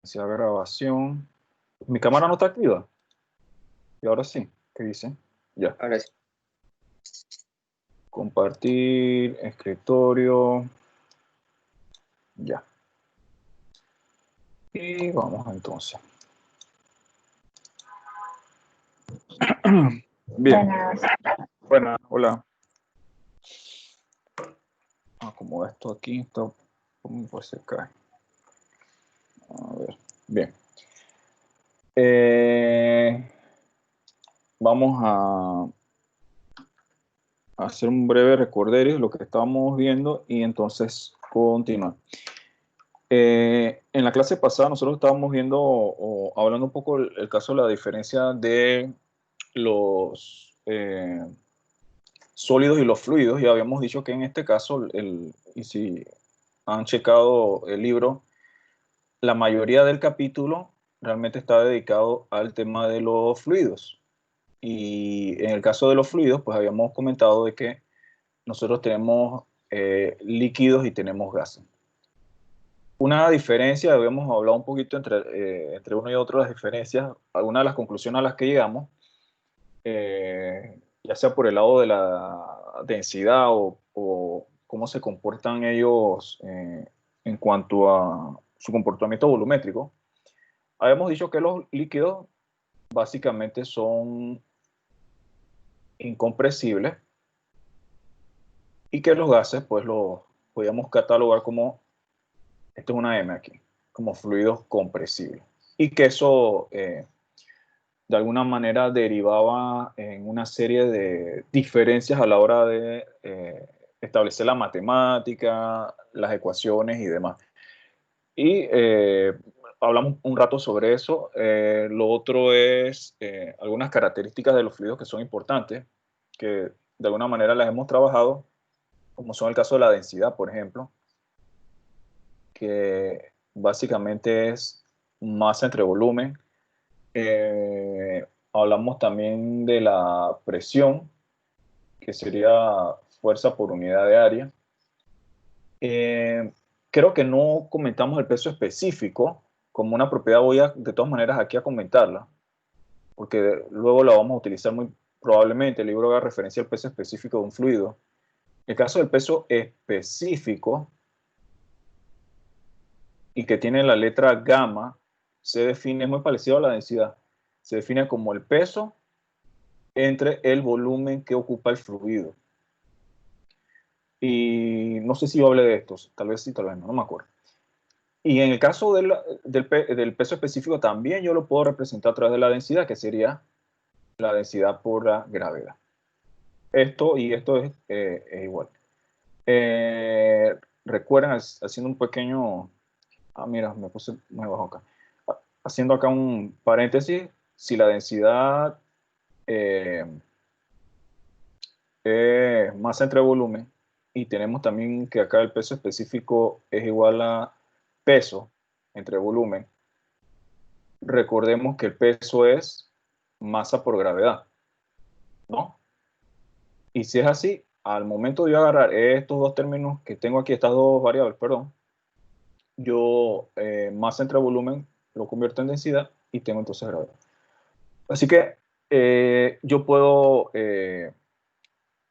Inicia grabación. Mi cámara no está activa. Y ahora sí. ¿Qué dice? Ya. Ahora sí. Compartir, escritorio. Ya. Y vamos entonces. Bien. Buenas, hola. Acomoda esto aquí. Esto, pues se cae. A ver. Bien. Vamos a hacer un breve recorderis de lo que estábamos viendo y entonces continuar. En la clase pasada nosotros estábamos viendo o hablando un poco el caso de la diferencia de los sólidos y los fluidos, y habíamos dicho que en este caso, y si han checado el libro, la mayoría del capítulo realmente está dedicado al tema de los fluidos. Y en el caso de los fluidos, pues habíamos comentado de que nosotros tenemos líquidos y tenemos gases. Una diferencia, habíamos hablado un poquito entre uno y otro, las diferencias, algunas de las conclusiones a las que llegamos, ya sea por el lado de la densidad o cómo se comportan ellos en cuanto a su comportamiento volumétrico. Habíamos dicho que los líquidos básicamente son incompresibles y que los gases pues los podíamos catalogar como, esto es una M aquí, como fluidos compresibles. Y que eso de alguna manera derivaba en una serie de diferencias a la hora de establecer la matemática, las ecuaciones y demás. Y hablamos un rato sobre eso. Lo otro es algunas características de los fluidos que son importantes, que de alguna manera las hemos trabajado, como son el caso de la densidad, por ejemplo, que básicamente es masa entre volumen. Hablamos también de la presión, que sería fuerza por unidad de área. Creo que no comentamos el peso específico como una propiedad. Voy de todas maneras aquí a comentarla, porque luego la vamos a utilizar muy probablemente. El libro haga referencia al peso específico de un fluido. En el caso del peso específico, y que tiene la letra gamma, se define, es muy parecido a la densidad, se define como el peso entre el volumen que ocupa el fluido. Y no sé si yo hablé de estos, tal vez sí, tal vez no, no me acuerdo. Y en el caso del peso específico también yo lo puedo representar a través de la densidad, que sería la densidad por la gravedad. Esto y esto es igual. Recuerden, haciendo un pequeño... Ah, mira, me bajo acá. Haciendo acá un paréntesis, si la densidad es masa entre volumen, y tenemos también que acá el peso específico es igual a peso entre volumen, recordemos que el peso es masa por gravedad, ¿no? Y si es así, al momento de yo agarrar estos dos términos que tengo aquí, estas dos variables, perdón, yo masa entre volumen lo convierto en densidad y tengo entonces gravedad. Así que yo puedo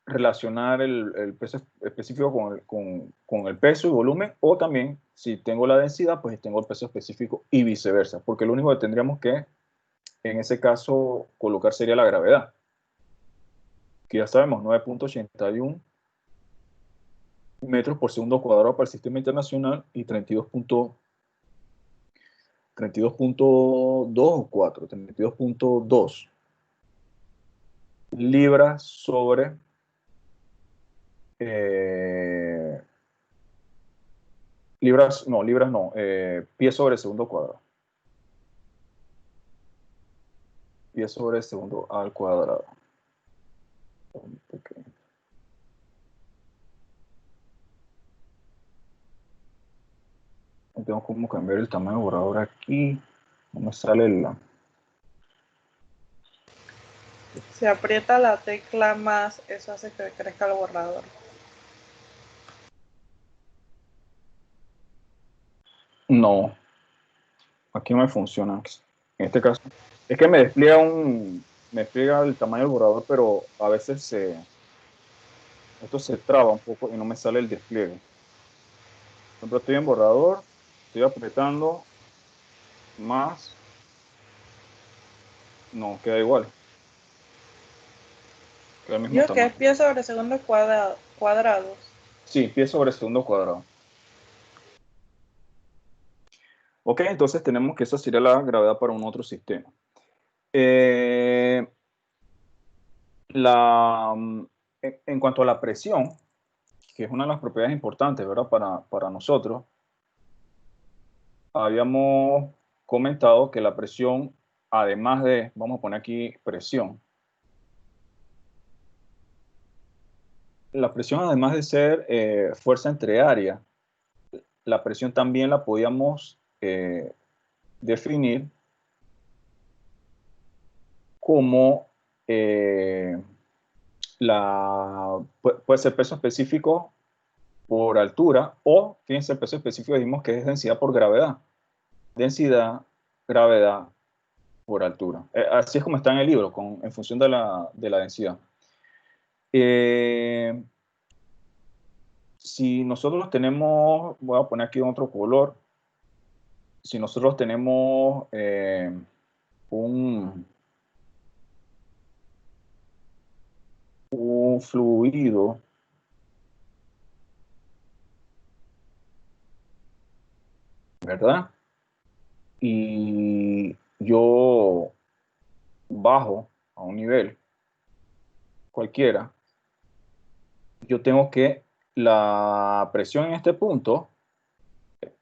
relacionar el peso específico con el peso y volumen, o también si tengo la densidad, pues tengo el peso específico y viceversa, porque lo único que tendríamos que en ese caso colocar sería la gravedad, que ya sabemos, 9.81 metros por segundo cuadrado para el sistema internacional y 32.2 o 4, 32.2 libras sobre libras no, pies sobre segundo cuadrado. Pies sobre segundo al cuadrado. Okay. Tengo como cambiar el tamaño del borrador aquí. No me sale la... Si aprieta la tecla más, eso hace que crezca el borrador. No. aquí no me funciona. En este caso, es que me despliega el tamaño del borrador, pero a veces esto se traba un poco y no me sale el despliegue. Por ejemplo, estoy en borrador, estoy apretando más, no, queda igual. Queda el mismo Digo que es tamaño. pie sobre segundo cuadrados. Sí, pie sobre segundo cuadrado. Ok, entonces tenemos que esa sería la gravedad para un otro sistema. En cuanto a la presión, que es una de las propiedades importantes, ¿verdad? Para nosotros, habíamos comentado que la presión, además de, vamos a poner aquí presión, la presión además de ser fuerza entre área, la presión también la podíamos definir como puede ser peso específico por altura o, fíjense, el peso específico dijimos que es densidad por gravedad. Densidad, gravedad por altura. Así es como está en el libro, en función de la densidad. Si nosotros tenemos, voy a poner aquí otro color, si nosotros tenemos un fluido, ¿verdad? Y yo bajo a un nivel cualquiera, yo tengo que la presión en este punto,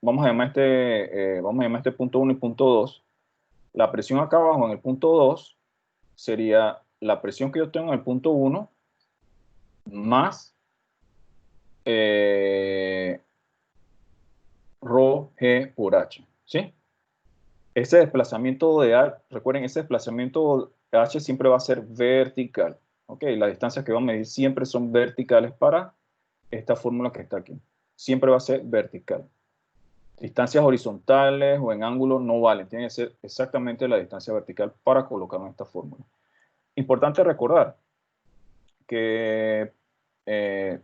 vamos a llamar este punto 1 y punto 2, la presión acá abajo en el punto 2 sería la presión que yo tengo en el punto 1 más rho G por H, ¿sí? Ese desplazamiento de H, recuerden, ese desplazamiento de H siempre va a ser vertical, ¿ok? Las distancias que vamos a medir siempre son verticales para esta fórmula que está aquí. Siempre va a ser vertical. Distancias horizontales o en ángulo no valen, tiene que ser exactamente la distancia vertical para colocarlo en esta fórmula. Importante recordar que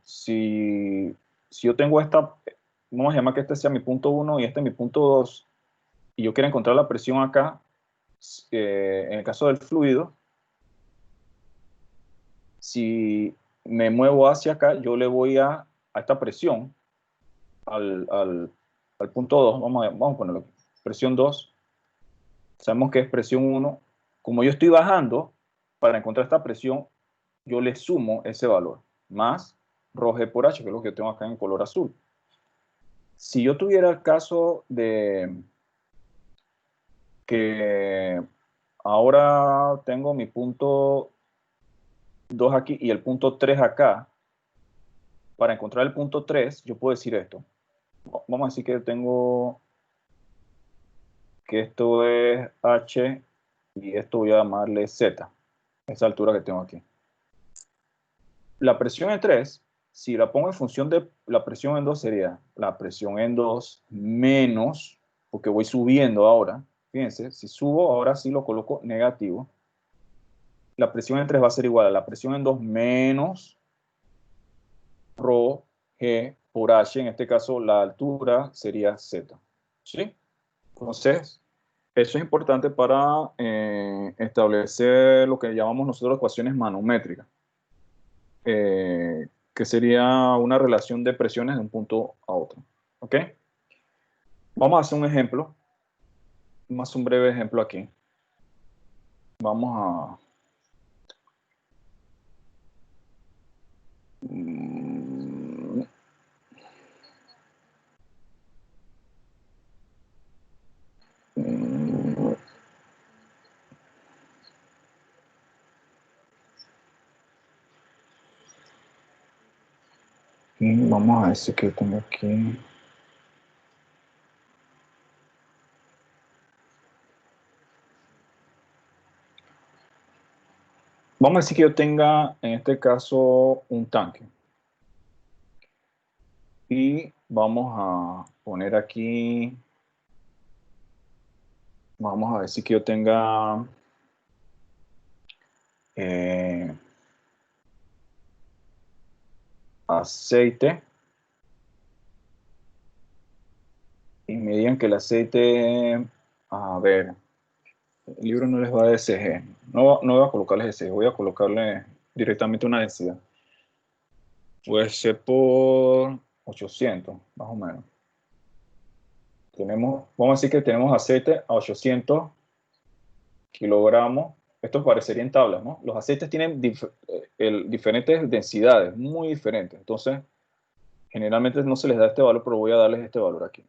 si yo tengo esta, vamos a llamar que este sea mi punto 1 y este mi punto 2, y yo quiero encontrar la presión acá, en el caso del fluido, si me muevo hacia acá, yo le voy a esta presión, al punto 2, vamos a ponerlo aquí, presión 2, sabemos que es presión 1, como yo estoy bajando, para encontrar esta presión, yo le sumo ese valor, más rho G por H, que es lo que yo tengo acá en color azul. Si yo tuviera el caso de que ahora tengo mi punto 2 aquí y el punto 3 acá, para encontrar el punto 3, yo puedo decir esto. Vamos a decir que tengo que esto es H y esto voy a llamarle Z, esa altura que tengo aquí. La presión en 3, si la pongo en función de la presión en 2, sería la presión en 2 menos, porque voy subiendo ahora, fíjense, si subo ahora sí lo coloco negativo, la presión en 3 va a ser igual a la presión en 2 menos rho G por H, en este caso la altura sería Z, ¿sí? Entonces, eso es importante para establecer lo que llamamos nosotros ecuaciones manométricas, que sería una relación de presiones de un punto a otro. ¿Ok? Vamos a hacer un ejemplo, más un breve ejemplo aquí. Vamos a... Vamos a decir que tengo aquí... Vamos a decir que yo tenga, en este caso, un tanque. Y vamos a poner aquí Vamos a ver si que yo tenga aceite y me digan que el aceite, a ver, el libro no les va a dar SG, no voy a colocarles SG, voy a colocarle directamente una densidad. Puede ser por 800, más o menos. Vamos a decir que tenemos aceite a 800 kilogramos. Esto parecería en tablas, ¿no? Los aceites tienen diferentes densidades, muy diferentes. Entonces, generalmente no se les da este valor, pero voy a darles este valor aquí.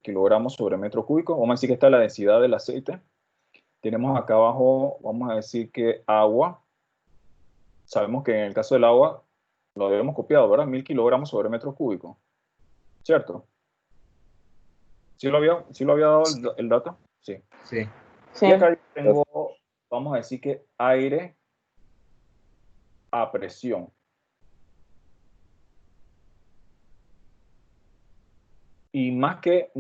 Kilogramos sobre metro cúbico. Vamos a decir que esta es la densidad del aceite. Tenemos acá abajo, vamos a decir que agua. Sabemos que en el caso del agua, lo habíamos copiado, ¿verdad? 1000 kilogramos sobre metro cúbico. ¿Cierto? ¿Sí lo había dado el dato? Sí. Sí. Sí. Y acá tengo, vamos a decir que aire a presión. Y más que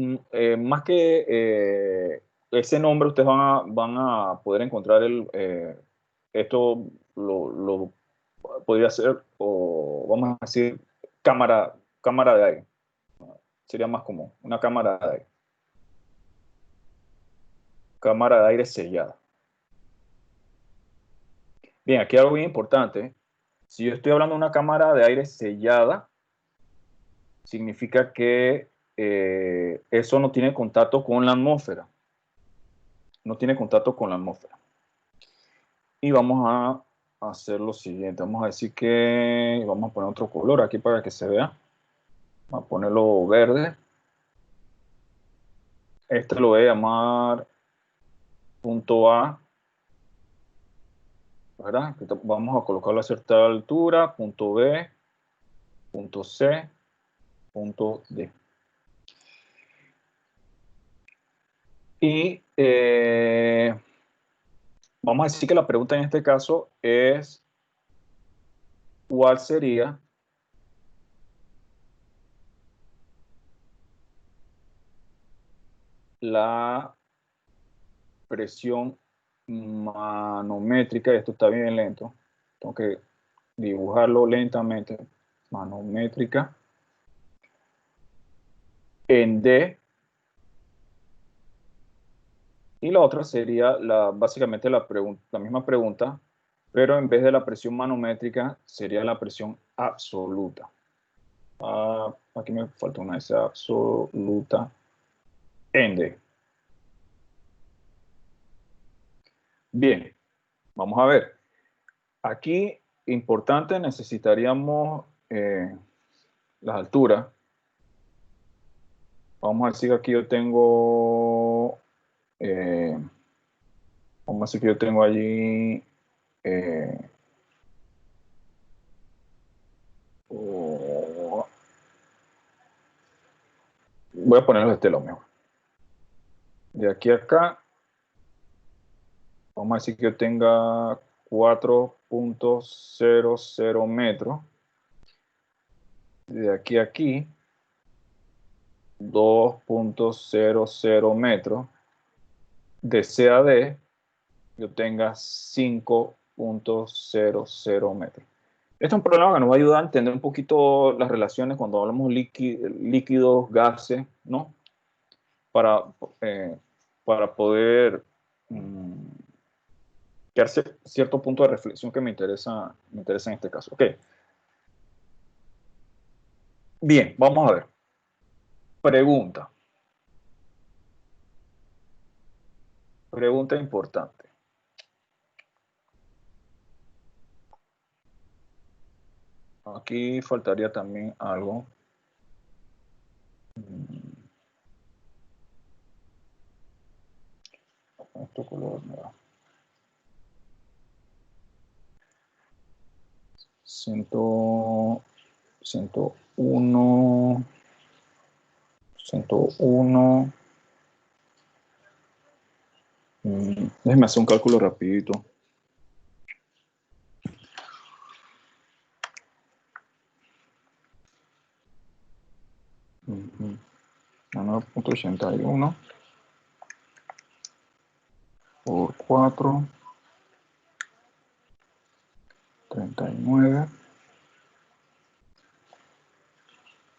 ese nombre, ustedes van a poder encontrar esto lo podría ser, o vamos a decir, cámara de aire. Sería más común, una cámara de aire. Cámara de aire sellada. Bien, aquí algo bien importante. Si yo estoy hablando de una cámara de aire sellada, significa que eso no tiene contacto con la atmósfera. No tiene contacto con la atmósfera. Y vamos a hacer lo siguiente. Vamos a decir que vamos a poner otro color aquí para que se vea. Vamos a ponerlo verde. Este lo voy a llamar punto A, ¿verdad? Vamos a colocarlo a cierta altura. Punto B, punto C, punto D. Y vamos a decir que la pregunta en este caso es, ¿cuál sería la presión manométrica? Esto está bien lento, tengo que dibujarlo lentamente. Manométrica en D, y la otra sería básicamente la misma pregunta, pero en vez de la presión manométrica sería la presión absoluta. Aquí me falta una S, absoluta en D. Bien, vamos a ver. Aquí, importante, necesitaríamos las alturas. Vamos a decir que aquí yo tengo, vamos a decir que yo tengo allí, voy a poner los estelos mejor. De aquí a acá, vamos a decir que yo tenga 4.00 metros. De aquí a aquí, 2.00 metros. De C a D, yo tenga 5.00 metros. Este es un problema que nos va a ayudar a entender un poquito las relaciones cuando hablamos líquidos, gases, ¿no? Para poder quedarse cierto punto de reflexión que me interesa en este caso. Ok. Bien, vamos a ver. Pregunta. Pregunta importante. Aquí faltaría también algo. Este color me da. 101. 101. Déjeme hacer un cálculo rapidito. A 9.81. 4, 39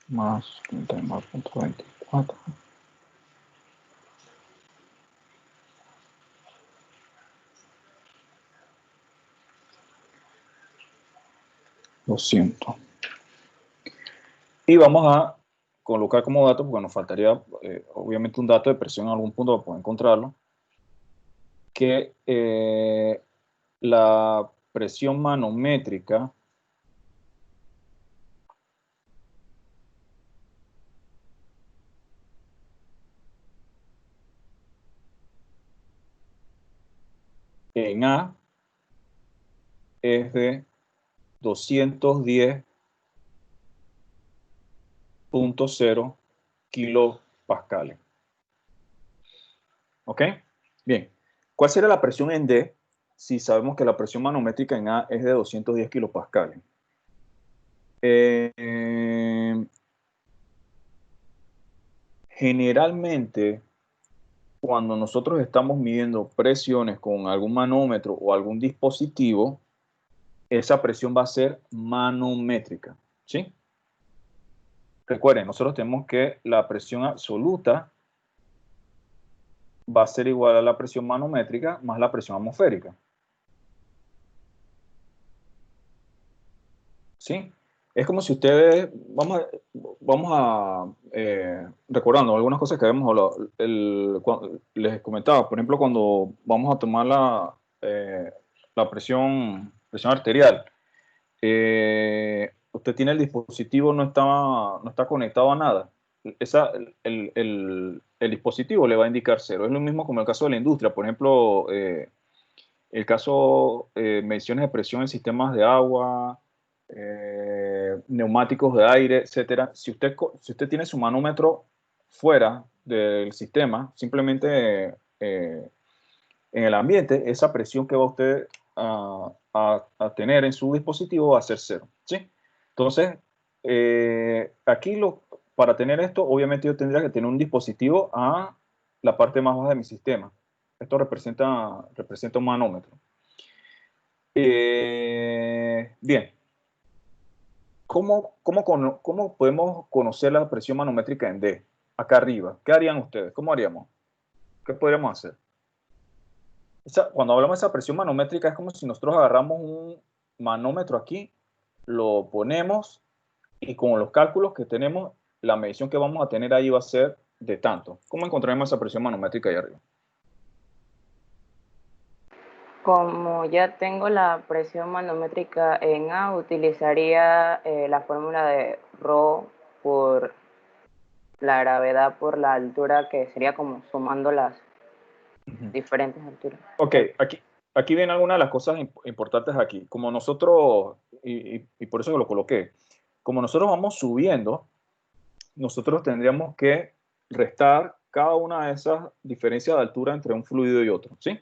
más 39.24. 200. Y vamos a colocar como dato, porque nos faltaría obviamente un dato de presión en algún punto para poder encontrarlo, que la presión manométrica en A es de 210.0 kilopascales. ¿Ok? Bien. ¿Cuál será la presión en D si sabemos que la presión manométrica en A es de 210 kilopascales? Generalmente, cuando nosotros estamos midiendo presiones con algún manómetro o algún dispositivo, esa presión va a ser manométrica, ¿sí? Recuerden, nosotros tenemos que la presión absoluta va a ser igual a la presión manométrica más la presión atmosférica. ¿Sí? Es como si ustedes, vamos a recordando algunas cosas que habíamos hablado. Les comentaba, por ejemplo, cuando vamos a tomar la presión arterial, usted tiene el dispositivo, no está conectado a nada. El dispositivo le va a indicar cero. Es lo mismo como el caso de la industria. Por ejemplo, el caso, mediciones de presión en sistemas de agua, neumáticos de aire, etcétera. Si usted tiene su manómetro fuera del sistema, simplemente en el ambiente, esa presión que va usted a tener en su dispositivo va a ser cero, ¿sí? Entonces, aquí para tener esto, obviamente yo tendría que tener un dispositivo a la parte más baja de mi sistema. Esto representa un manómetro. Bien. ¿Cómo podemos conocer la presión manométrica en D? Acá arriba. ¿Qué harían ustedes? ¿Cómo haríamos? ¿Qué podríamos hacer? Cuando hablamos de esa presión manométrica es como si nosotros agarramos un manómetro aquí, lo ponemos y con los cálculos que tenemos, la medición que vamos a tener ahí va a ser de tanto. ¿Cómo encontraremos esa presión manométrica ahí arriba? Como ya tengo la presión manométrica en A, utilizaría la fórmula de ρ por la gravedad por la altura, que sería como sumando las diferentes alturas. Ok, aquí vienen algunas de las cosas importantes aquí. Como nosotros, y por eso lo coloqué, como nosotros vamos subiendo, nosotros tendríamos que restar cada una de esas diferencias de altura entre un fluido y otro, ¿sí?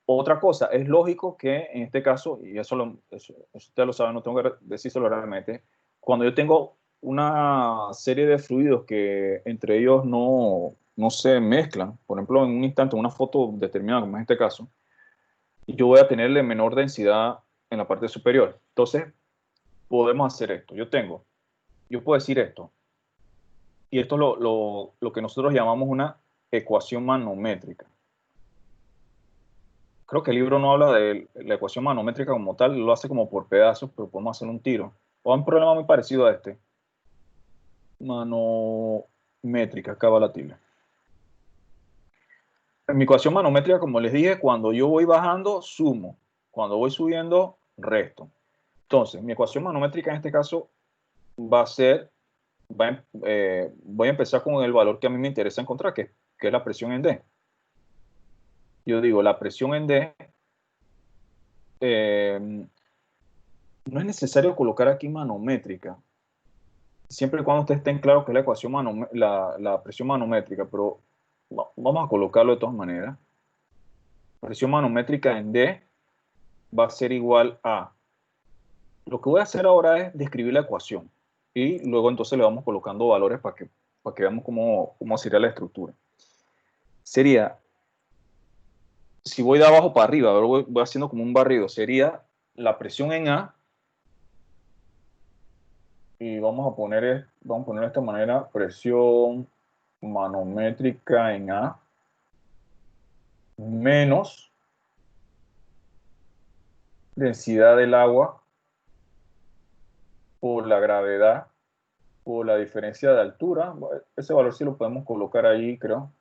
Otra cosa, es lógico que en este caso, y eso usted lo sabe, no tengo que decírselo realmente, cuando yo tengo una serie de fluidos que entre ellos no se mezclan, por ejemplo, en un instante, una foto determinada, como en este caso, yo voy a tenerle menor densidad en la parte superior. Entonces, podemos hacer esto. Yo puedo decir esto, y esto es lo que nosotros llamamos una ecuación manométrica. Creo que el libro no habla de la ecuación manométrica como tal, lo hace como por pedazos, pero podemos hacer un tiro. O un problema muy parecido a este. Manométrica, acá va la tilde. En mi ecuación manométrica, como les dije, cuando yo voy bajando, sumo. Cuando voy subiendo, resto. Entonces, mi ecuación manométrica en este caso va a ser, voy a empezar con el valor que a mí me interesa encontrar, que es la presión en D. Yo digo, la presión en D, no es necesario colocar aquí manométrica, siempre y cuando ustedes estén claros que es la ecuación la presión manométrica, pero vamos a colocarlo de todas maneras. Presión manométrica en D va a ser igual a... Lo que voy a hacer ahora es describir la ecuación y luego entonces le vamos colocando valores para que veamos cómo sería la estructura. Sería si voy de abajo para arriba, ahora voy haciendo como un barrido, sería la presión en A, y vamos a poner de esta manera, presión manométrica en A, menos densidad del agua por la gravedad, por la diferencia de altura. Ese valor sí lo podemos colocar ahí, creo,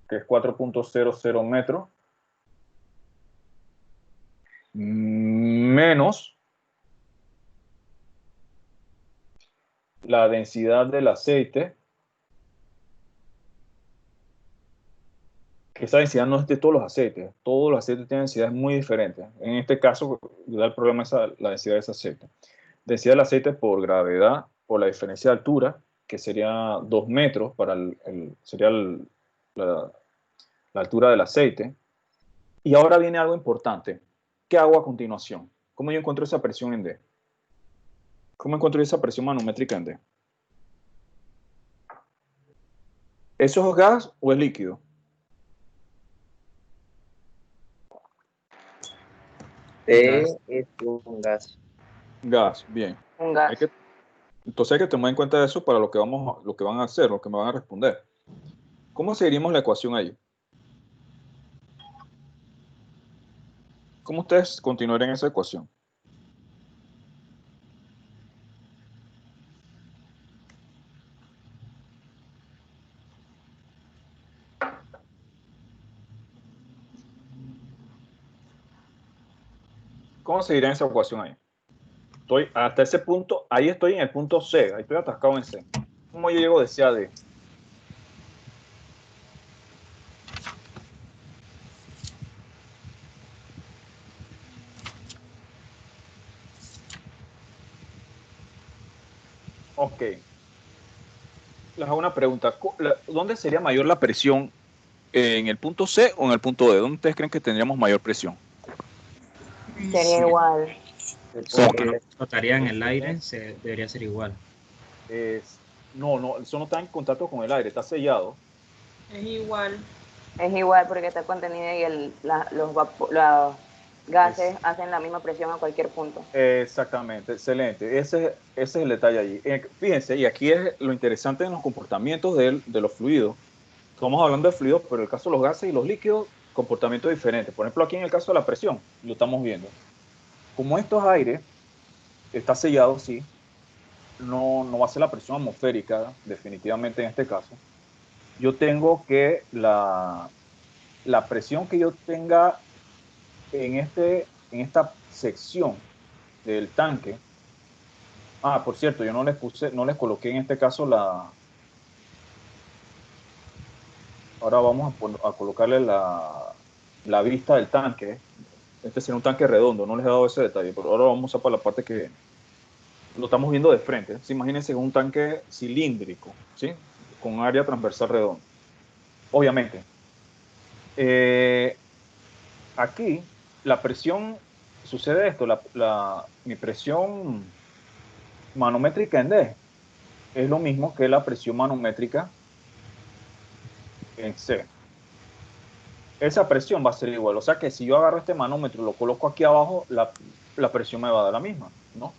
que es 4.00 metros, menos la densidad del aceite, que esa densidad no es de todos los aceites tienen densidades muy diferentes. En este caso, el problema es la densidad de ese aceite. Densidad del aceite por gravedad, por la diferencia de altura, que sería 2 metros, sería la altura del aceite. Y ahora viene algo importante. ¿Qué hago a continuación? ¿Cómo yo encuentro esa presión en D? ¿Cómo encuentro esa presión manométrica en D? ¿Eso es gas o es líquido? D es un gas. Gas, bien. Un gas. Entonces hay que tomar en cuenta eso para lo que van a hacer, lo que me van a responder. ¿Cómo seguiríamos la ecuación ahí? ¿Cómo ustedes continuarían esa ecuación? ¿Cómo seguirían esa ecuación ahí? Hasta ese punto, ahí estoy en el punto C, ahí estoy atascado en C. ¿Cómo yo llego de C a D? Ok. Les hago una pregunta. ¿Dónde sería mayor la presión? ¿En el punto C o en el punto D? ¿Dónde ustedes creen que tendríamos mayor presión? Sería igual. Porque Cuando flotaría en el aire, debería ser igual. No, eso no está en contacto con el aire, está sellado. Es igual. Es igual porque está contenido y los gases hacen la misma presión a cualquier punto. Exactamente, excelente. Ese es el detalle allí. Fíjense, y aquí es lo interesante en los comportamientos de los fluidos. Estamos hablando de fluidos, pero en el caso de los gases y los líquidos, comportamientos diferentes. Por ejemplo, aquí en el caso de la presión, lo estamos viendo. Como esto es aire, está sellado, sí, no va a ser la presión atmosférica, definitivamente en este caso. Yo tengo que la presión que yo tenga en esta sección del tanque. Por cierto, yo no les coloqué en este caso ahora vamos a colocarle la vista del tanque. Este sería un tanque redondo, no les he dado ese detalle, pero ahora vamos a para la parte que lo estamos viendo de frente. ¿Sí? Imagínense un tanque cilíndrico, ¿sí? Con área transversal redonda. Obviamente. Aquí, la presión, sucede esto, mi presión manométrica en D es lo mismo que la presión manométrica en C. Esa presión va a ser igual, o sea que si yo agarro este manómetro y lo coloco aquí abajo, la presión me va a dar la misma, ¿no?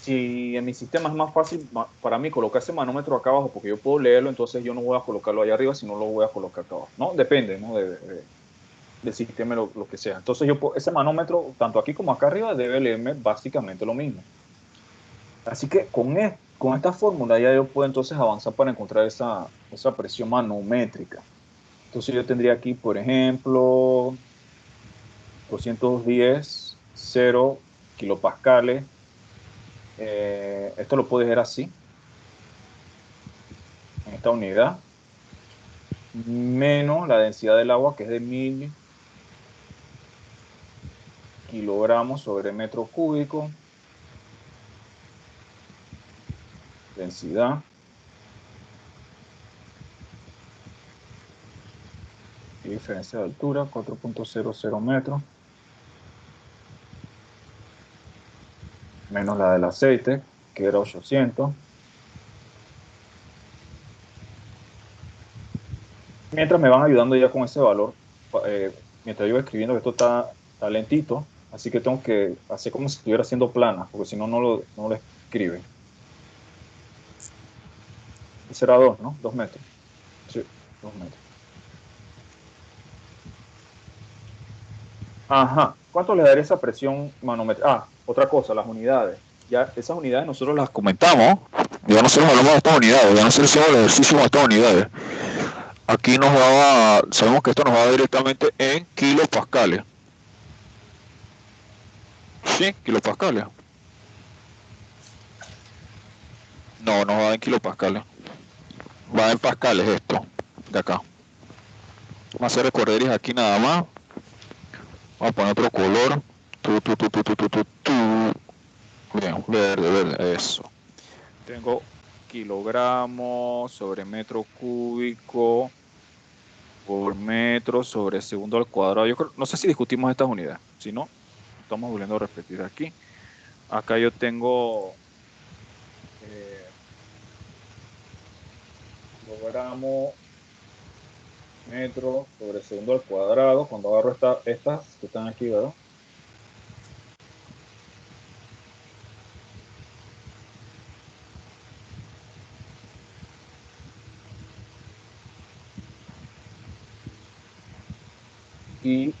Si en mi sistema es más fácil para mí colocar ese manómetro acá abajo porque yo puedo leerlo, entonces yo no voy a colocarlo allá arriba, sino lo voy a colocar acá abajo, ¿no? Depende, ¿no? Del sistema, lo que sea. Entonces ese manómetro, tanto aquí como acá arriba, debe leerme básicamente lo mismo. Así que con esta fórmula ya yo puedo entonces avanzar para encontrar esa presión manométrica. Entonces yo tendría aquí, por ejemplo, 210, 0 kilopascales. Esto lo puedes ver así, en esta unidad, menos la densidad del agua, que es de 1000 kilogramos sobre metro cúbico. Densidad. Y diferencia de altura, 4.00 metros. Menos la del aceite, que era 800. Mientras me van ayudando ya con ese valor, mientras yo voy escribiendo que esto está lentito, así que tengo que hacer como si estuviera haciendo planas, porque si no, no lo escribe. Será 2, ¿no? 2 metros. Sí, 2 metros. Ajá. ¿Cuánto le daría esa presión manométrica? Ah, otra cosa, las unidades. Ya esas unidades nosotros las comentamos. Ya nosotros hablamos de estas unidades. Ya nosotros hicimos el ejercicio de estas unidades. Aquí nos va sabemos que esto nos va directamente en kilopascales. Sí, kilopascales. No, no va en kilopascales. Va en pascales esto, de acá. Vamos a hacer recorderis aquí nada más. Vamos a poner otro color. Bien, verde, eso. Tengo kilogramos sobre metro cúbico por metro sobre segundo al cuadrado. Yo creo, no sé si discutimos estas unidades. Si no, estamos volviendo a repetir aquí. Acá yo tengo kilogramo metro sobre segundo al cuadrado. Cuando agarro estas que están aquí, ¿verdad? Y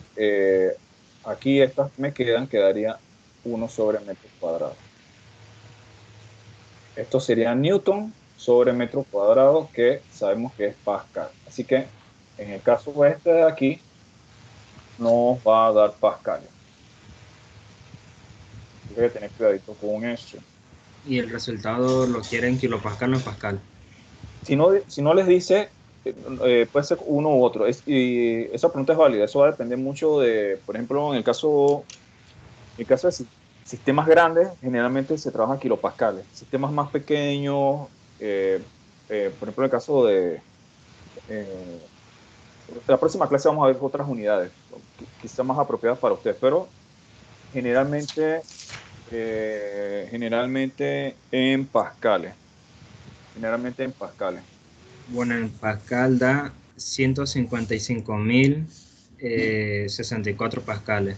aquí estas me quedaría 1 sobre metro cuadrado. Esto sería Newton sobre metro cuadrado, que sabemos que es Pascal. Así que en el caso este de aquí, nos va a dar pascales. Hay que tener cuidadito con eso. Y el resultado lo quiere en kilopascal o en pascal. Si no les dice, puede ser uno u otro. Y esa pregunta es válida. Eso va a depender mucho de, por ejemplo, en el caso de sistemas grandes, generalmente se trabaja kilopascales. Sistemas más pequeños, por ejemplo, en el caso de la próxima clase vamos a ver otras unidades, quizás más apropiadas para ustedes, pero generalmente en pascales. Generalmente en pascales. Bueno, en pascal da 155.064 pascales.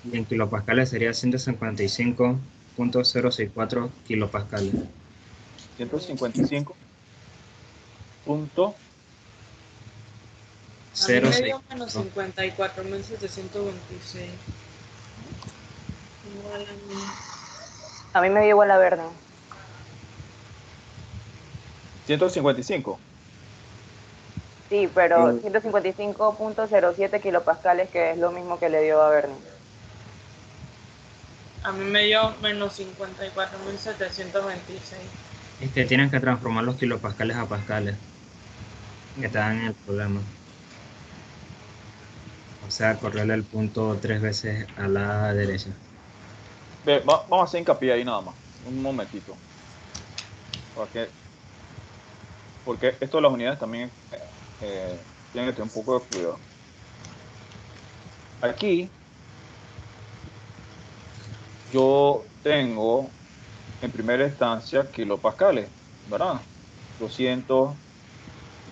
Y en kilopascales sería 155.064 kilopascales. 155 punto A mí me dio menos 54.726. Igual a mí. A mí me dio igual a verde. 155. Sí, pero 155.07 kilopascales, que es lo mismo que le dio a Bernie. A mí me dio menos 54.726. Es que tienen que transformar los kilopascales a pascales, que están en el problema. O sea, correrle el punto 3 veces a la derecha. Vamos a hacer hincapié ahí nada más. Un momentito. Porque esto de las unidades también tienen que tener un poco de cuidado. Aquí yo tengo en primera instancia kilopascales, ¿verdad? 200,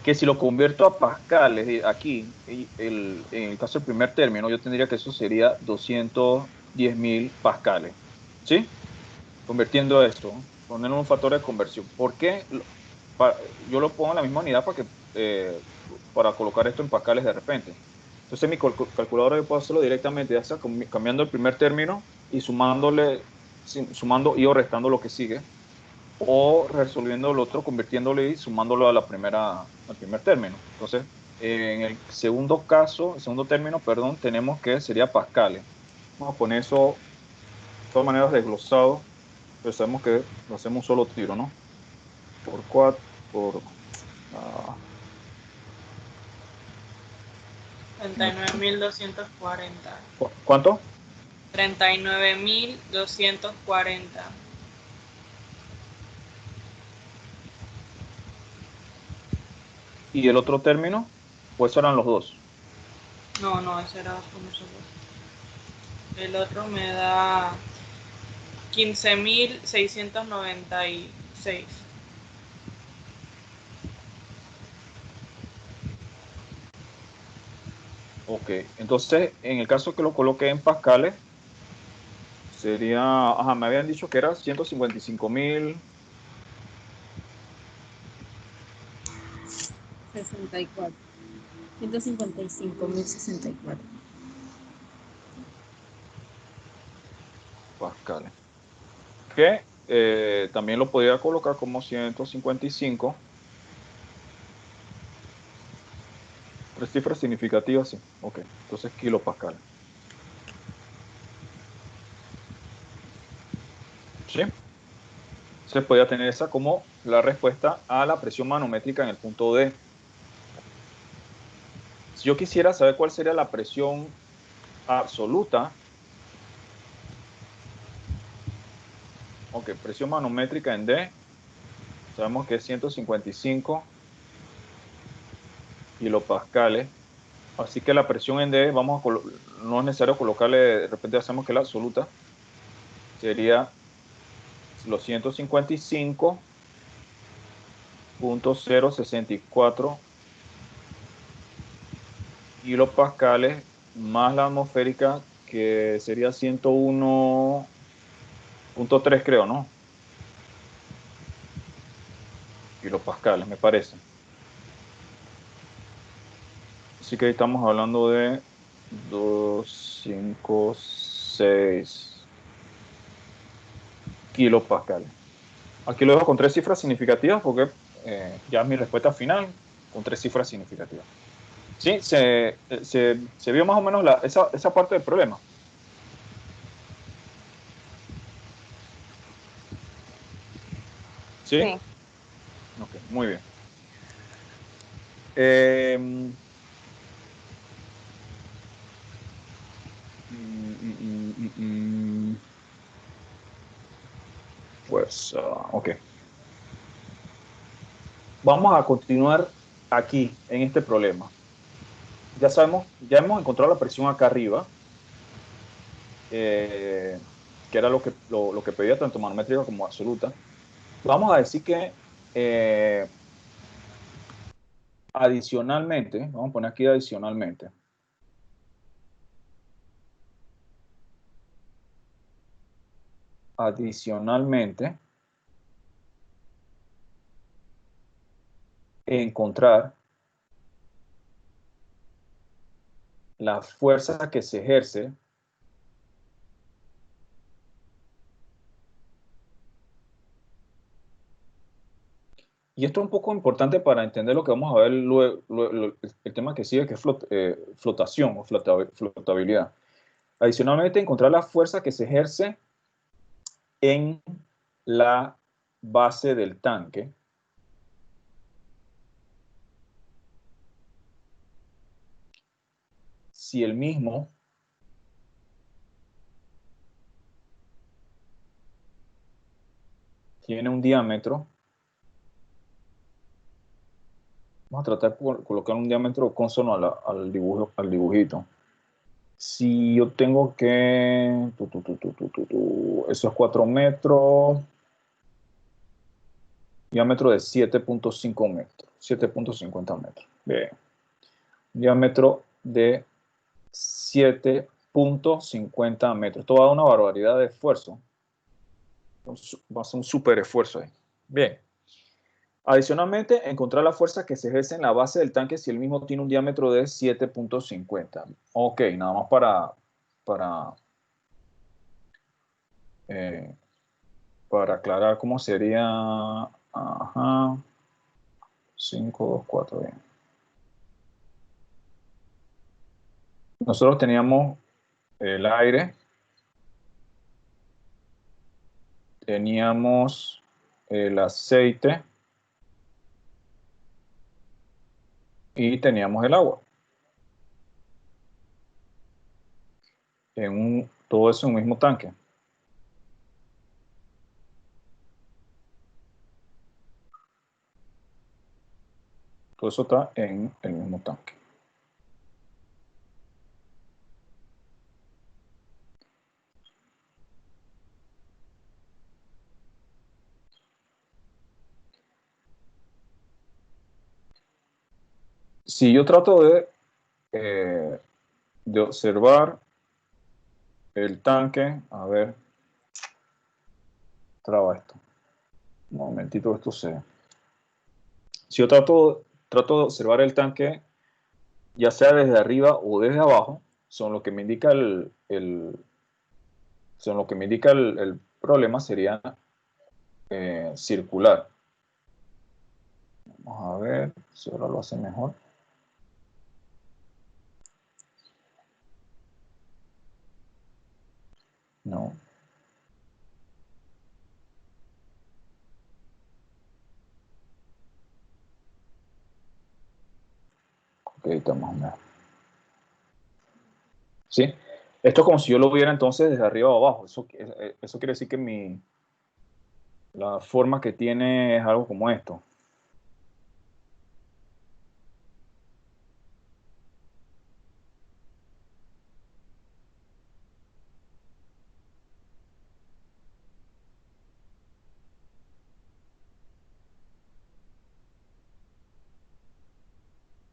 que si lo convierto a pascales aquí, en el caso del primer término, yo tendría que eso sería 210.000 pascales, ¿sí? Convirtiendo esto, poner un factor de conversión. ¿Por qué? Yo lo pongo en la misma unidad para colocar esto en pascales de repente. Entonces mi calculadora yo puedo hacerlo directamente, ya sea cambiando el primer término y sumando y o restando lo que sigue, o resolviendo el otro, convirtiéndole y sumándolo al primer término. Entonces, en el segundo término, tenemos que sería pascales. Vamos a poner eso de todas maneras desglosado, pero sabemos que lo hacemos un solo tiro, ¿no? Por 4, por... 39.240. ¿Cuánto? 39.240. ¿Y el otro término? Pues eran los dos. No, ese era uno solo. El otro me da 15.696. Ok, entonces en el caso que lo coloque en pascales, sería, ajá, me habían dicho que era 155.000. 64. 155.064. Pascales. Que también lo podría colocar como 155. Tres cifras significativas, sí. Ok, entonces kilopascales. ¿Sí? Se podría tener esa como la respuesta a la presión manométrica en el punto D. Si yo quisiera saber cuál sería la presión absoluta, ok, presión manométrica en D, sabemos que es 155 kilopascales. Así que la presión en D, no es necesario colocarle, de repente hacemos que la absoluta sería los 155.064 kilopascales más la atmosférica, que sería 101.3, creo, ¿no? Kilopascales, me parece. Así que ahí estamos hablando de 256 kilopascales. Aquí lo dejo con tres cifras significativas porque ya es mi respuesta final con tres cifras significativas. Sí, se vio más o menos esa parte del problema. ¿Sí? Sí. Ok, muy bien. Eh, pues, ok. Vamos a continuar aquí, en este problema. Ya sabemos, ya hemos encontrado la presión acá arriba, que era lo que pedía tanto manométrica como absoluta. Vamos a decir que adicionalmente, vamos a poner aquí adicionalmente, encontrar la fuerza que se ejerce y esto es un poco importante para entender lo que vamos a ver luego, el tema que sigue, que es flotación o flotabilidad. Adicionalmente, encontrar la fuerza que se ejerce en la base del tanque. Si el mismo tiene un diámetro, vamos a tratar de colocar un diámetro consono al dibujito. Si yo tengo que... eso es 4 metros, diámetro de 7.5 metros, 7.50 metros. Bien. Diámetro de 7.50 metros. Esto va a dar una barbaridad de esfuerzo. Va a ser un súper esfuerzo ahí. Bien. Adicionalmente, encontrar la fuerza que se ejerce en la base del tanque si el mismo tiene un diámetro de 7.50. Ok, nada más eh, para aclarar cómo sería. Ajá. 5, 2, 4, bien. Nosotros teníamos el aire, teníamos el aceite y teníamos el agua. Todo eso en un mismo tanque. Todo eso está en el mismo tanque. Si yo trato de de observar el tanque. A ver. Traba esto. Un momentito, esto se... Si yo trato de observar el tanque, ya sea desde arriba o desde abajo, son lo que me indica el problema sería circular. Vamos a ver si ahora lo hace mejor. No. Ok, estamos mejor. ¿Sí? Esto es como si yo lo viera entonces desde arriba o abajo. Eso quiere decir que la forma que tiene es algo como esto.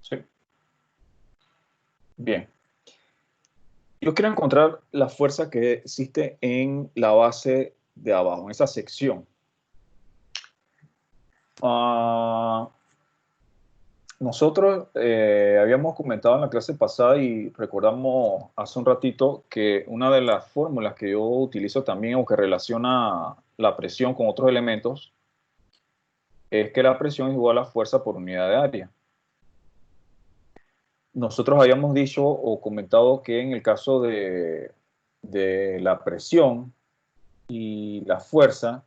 ¿Sí? Bien. Yo quiero encontrar la fuerza que existe en la base de abajo, en esa sección. Nosotros habíamos comentado en la clase pasada y recordamos hace un ratito que una de las fórmulas que yo utilizo también o que relaciona la presión con otros elementos es que la presión es igual a fuerza por unidad de área. Nosotros habíamos dicho o comentado que en el caso de la presión y la fuerza,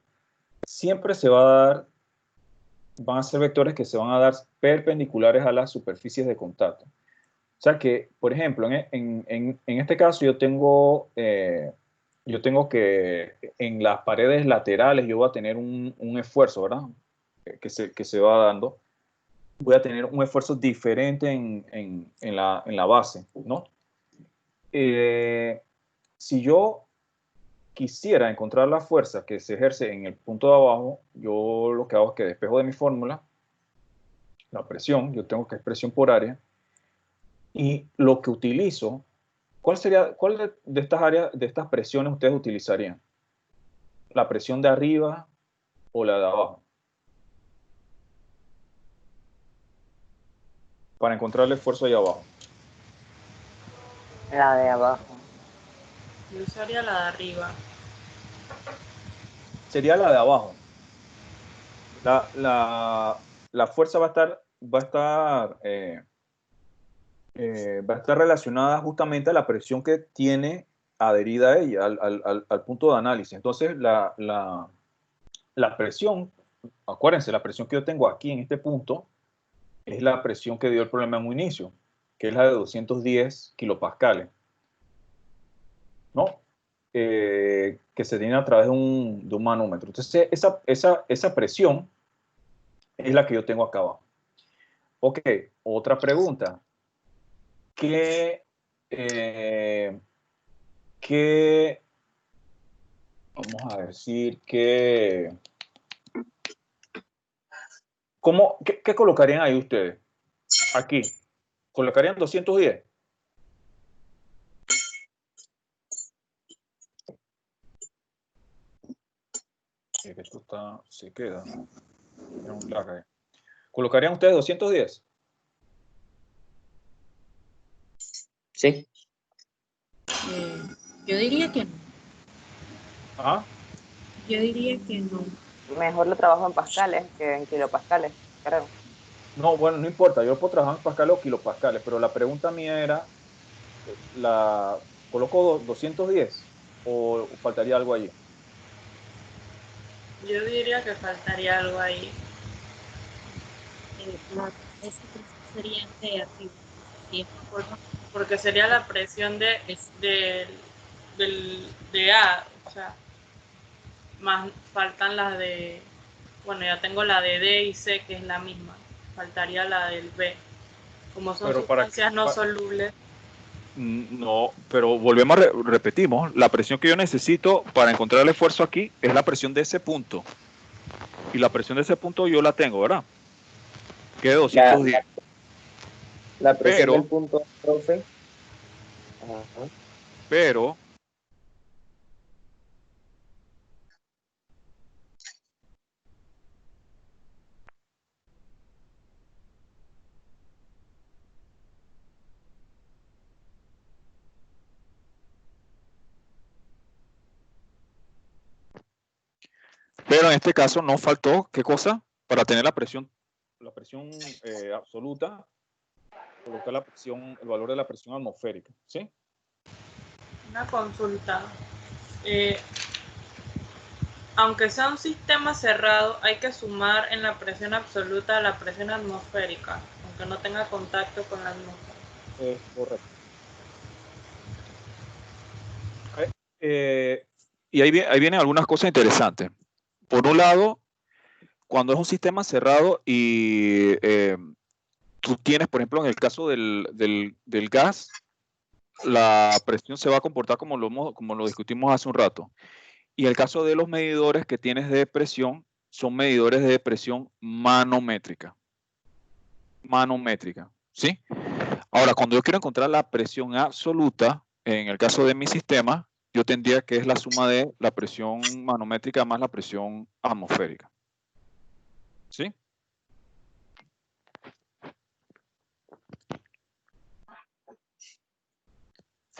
siempre se va a dar, van a ser vectores que se van a dar perpendiculares a las superficies de contacto. O sea que, por ejemplo, en este caso yo tengo que en las paredes laterales yo voy a tener un esfuerzo, ¿verdad? Que se va dando. Voy a tener un esfuerzo diferente en la base, ¿no? Si yo quisiera encontrar la fuerza que se ejerce en el punto de abajo, yo lo que hago es que despejo de mi fórmula la presión, yo tengo que es presión por área, y lo que utilizo, ¿cuál de estas áreas, de estas presiones ustedes utilizarían? ¿La presión de arriba o la de abajo? Para encontrar el esfuerzo ahí abajo. La de abajo. Yo usaría la de arriba. Sería la de abajo. La fuerza va a estar relacionada justamente a la presión que tiene adherida a ella, al punto de análisis. Entonces, la presión, acuérdense, la presión que yo tengo aquí en este punto es la presión que dio el problema en un inicio, que es la de 210 kilopascales, ¿no? Que se tiene a través de un manómetro. Entonces, esa presión es la que yo tengo acá abajo. Ok, otra pregunta. Vamos a decir que... ¿Qué colocarían ahí ustedes? Aquí. ¿Colocarían 210? Sí, que esto se queda. Tiene un lag ahí. ¿Colocarían ustedes 210? Sí. Yo diría que no. ¿Ah? Yo diría que no. Mejor lo trabajo en pascales que en kilopascales, creo. No, bueno, no importa. Yo puedo trabajar en pascales o kilopascales, pero la pregunta mía era, ¿coloco 210 o faltaría algo allí? Yo diría que faltaría algo ahí. Esa presión sería de arriba. Sí, Porque sería la presión de A, o sea, más faltan las de, bueno, ya tengo la de D y C, que es la misma. Faltaría la del B. Como son Pero sustancias no solubles. No, pero volvemos repetimos, la presión que yo necesito para encontrar el esfuerzo aquí es la presión de ese punto. Y la presión de ese punto yo la tengo, ¿verdad? Que es 210. La presión Pero, del punto, profe. Ajá. pero en este caso no faltó, ¿qué cosa? Para tener la presión absoluta, colocar la presión, el valor de la presión atmosférica, ¿sí? Una consulta. Eh, aunque sea un sistema cerrado, hay que sumar en la presión absoluta la presión atmosférica, aunque no tenga contacto con la atmósfera. Correcto. Y ahí vienen algunas cosas interesantes. Por un lado, cuando es un sistema cerrado y tú tienes, por ejemplo, en el caso del gas, la presión se va a comportar como lo discutimos hace un rato. Y en el caso de los medidores que tienes de presión, son medidores de presión manométrica. Manométrica, ¿sí? Ahora, cuando yo quiero encontrar la presión absoluta, en el caso de mi sistema, yo tendría que es la suma de la presión manométrica más la presión atmosférica. ¿Sí?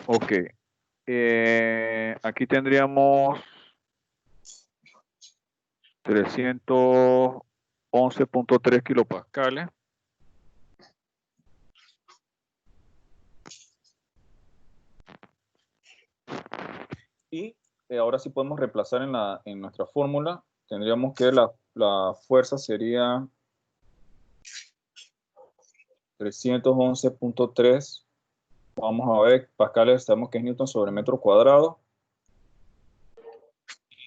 Ok. Aquí tendríamos 311.3 kilopascales. Y ahora sí podemos reemplazar en nuestra fórmula. Tendríamos que la fuerza sería 311.3. Vamos a ver, pascales, sabemos que es Newton sobre metro cuadrado.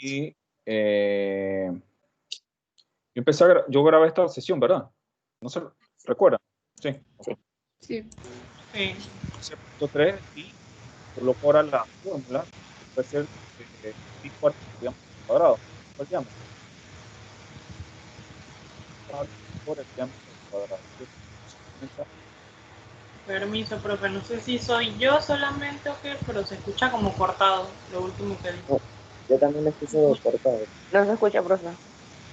Y yo grabé esta sesión, ¿verdad? ¿No se recuerdan? Sí. Sí. Sí. Sí. 3 y coloco ahora la fórmula, puede ser pi cuarto por diámetro cuadrado. ¿Cuál diámetro? Por el diámetro cuadrado. Permiso, profe, no sé si soy yo solamente o qué, pero se escucha como cortado lo último que dijo. No, yo también lo escucho cortado. No se escucha, profe.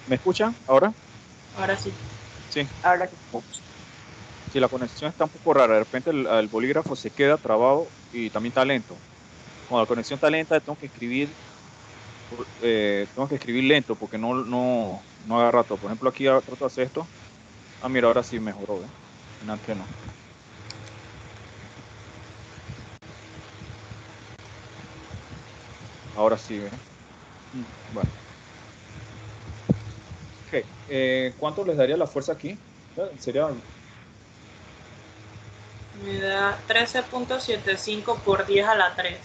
¿Me escuchan ahora? Ahora sí. Sí. Ahora sí. Si la conexión está un poco rara, de repente el bolígrafo se queda trabado y también está lento. Cuando la conexión está lenta, tengo que escribir lento porque no agarra todo. Por ejemplo, aquí trato de hacer esto. Ah, mira, ahora sí mejoró, ¿eh? Antes no. Ahora sí, ¿eh? Bueno. Ok. ¿Cuánto les daría la fuerza aquí? Sería Me da 13.75 por 10 a la 3.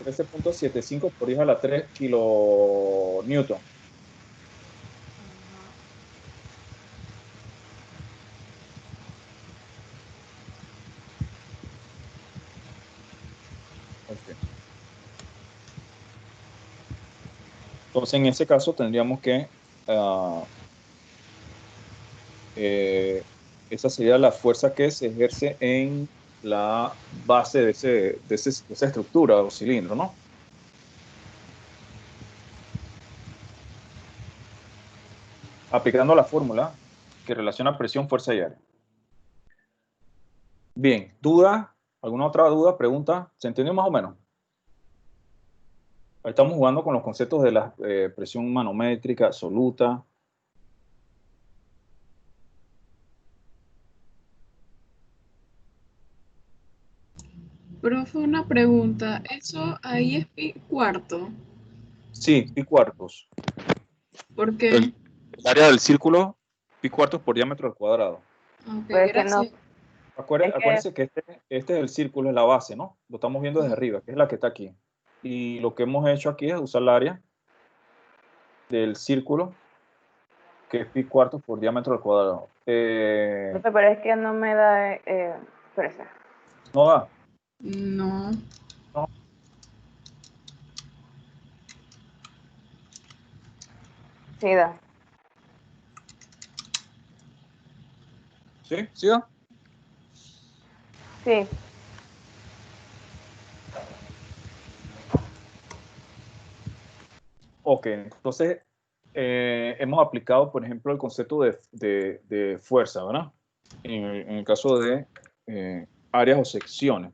13.75 por 10 a la 3 kilonewton. Okay. Entonces, en ese caso, tendríamos que esa sería la fuerza que se ejerce en la base de esa estructura o cilindro, ¿no? Aplicando la fórmula que relaciona presión, fuerza y área. Bien, ¿duda? ¿Alguna otra duda, pregunta? ¿Se entendió más o menos? Ahí estamos jugando con los conceptos de la presión manométrica absoluta. Profe, una pregunta. ¿Eso ahí es pi cuarto? Sí, pi cuartos. ¿Por qué? El área del círculo, pi cuartos por diámetro al cuadrado. Ok, Pero es que no. gracias. Es que Acuérdense que este es el círculo, es la base, ¿no? Lo estamos viendo desde arriba, que es la que está aquí. Y lo que hemos hecho aquí es usar el área del círculo, que es pi cuartos por diámetro al cuadrado. profe, pero es que no me da. Espérese. No da. No. No. Sí da. ¿Sí? ¿Sí da? Sí, Ok, entonces hemos aplicado, por ejemplo, el concepto de fuerza, ¿verdad? En el caso de áreas o secciones.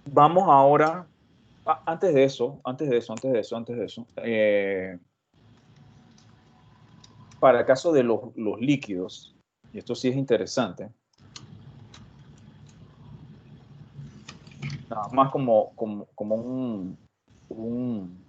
Vamos ahora, antes de eso, para el caso de los líquidos, y esto sí es interesante, nada más como un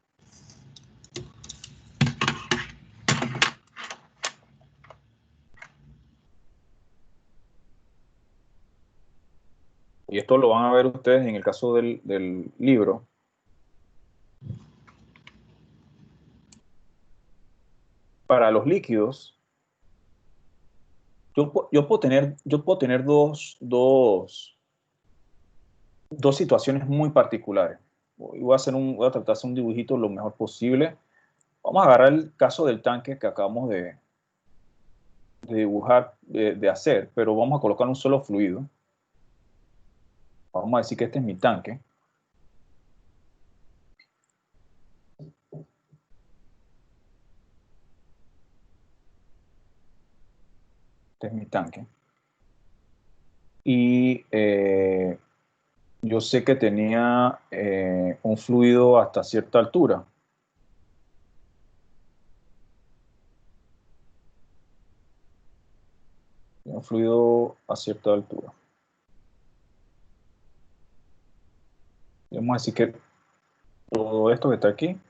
y esto lo van a ver ustedes en el caso del libro. Para los líquidos, yo puedo tener dos situaciones muy particulares. Voy a tratar de hacer un dibujito lo mejor posible. Vamos a agarrar el caso del tanque que acabamos de dibujar, de hacer, pero vamos a colocar un solo fluido. Vamos a decir que este es mi tanque. Este es mi tanque. Y yo sé que tenía un fluido hasta cierta altura. Un fluido a cierta altura. Vamos a decir que todo esto que está aquí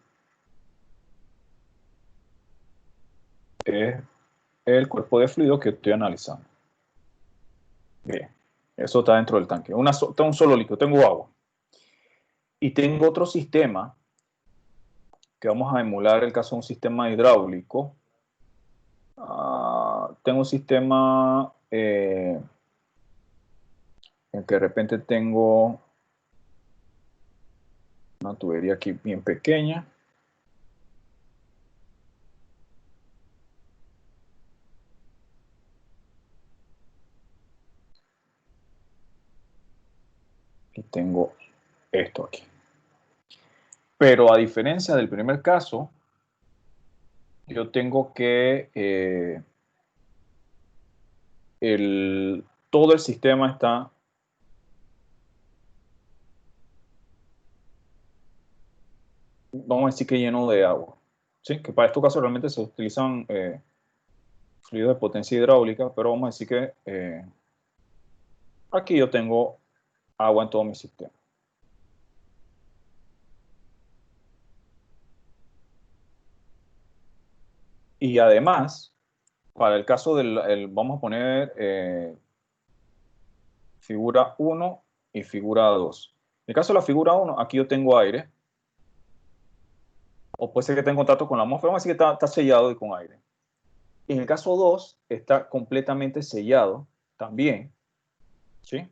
es el cuerpo de fluido que estoy analizando. Bien, eso está dentro del tanque. Está un solo líquido, tengo agua. Y tengo otro sistema que vamos a emular el caso de un sistema hidráulico. Tengo un sistema en que de repente tengo una tubería aquí bien pequeña. Y tengo esto aquí. Pero a diferencia del primer caso, yo tengo que todo el sistema está vamos a decir que lleno de agua. ¿Sí? Que para estos casos realmente se utilizan fluidos de potencia hidráulica, pero vamos a decir que aquí yo tengo agua en todo mi sistema. Y además, para el caso vamos a poner figura 1 y figura 2. En el caso de la figura 1, aquí yo tengo aire. O puede ser que esté en contacto con la atmósfera. Vamos a decir que está sellado y con aire. En el caso 2, está completamente sellado también. ¿Sí?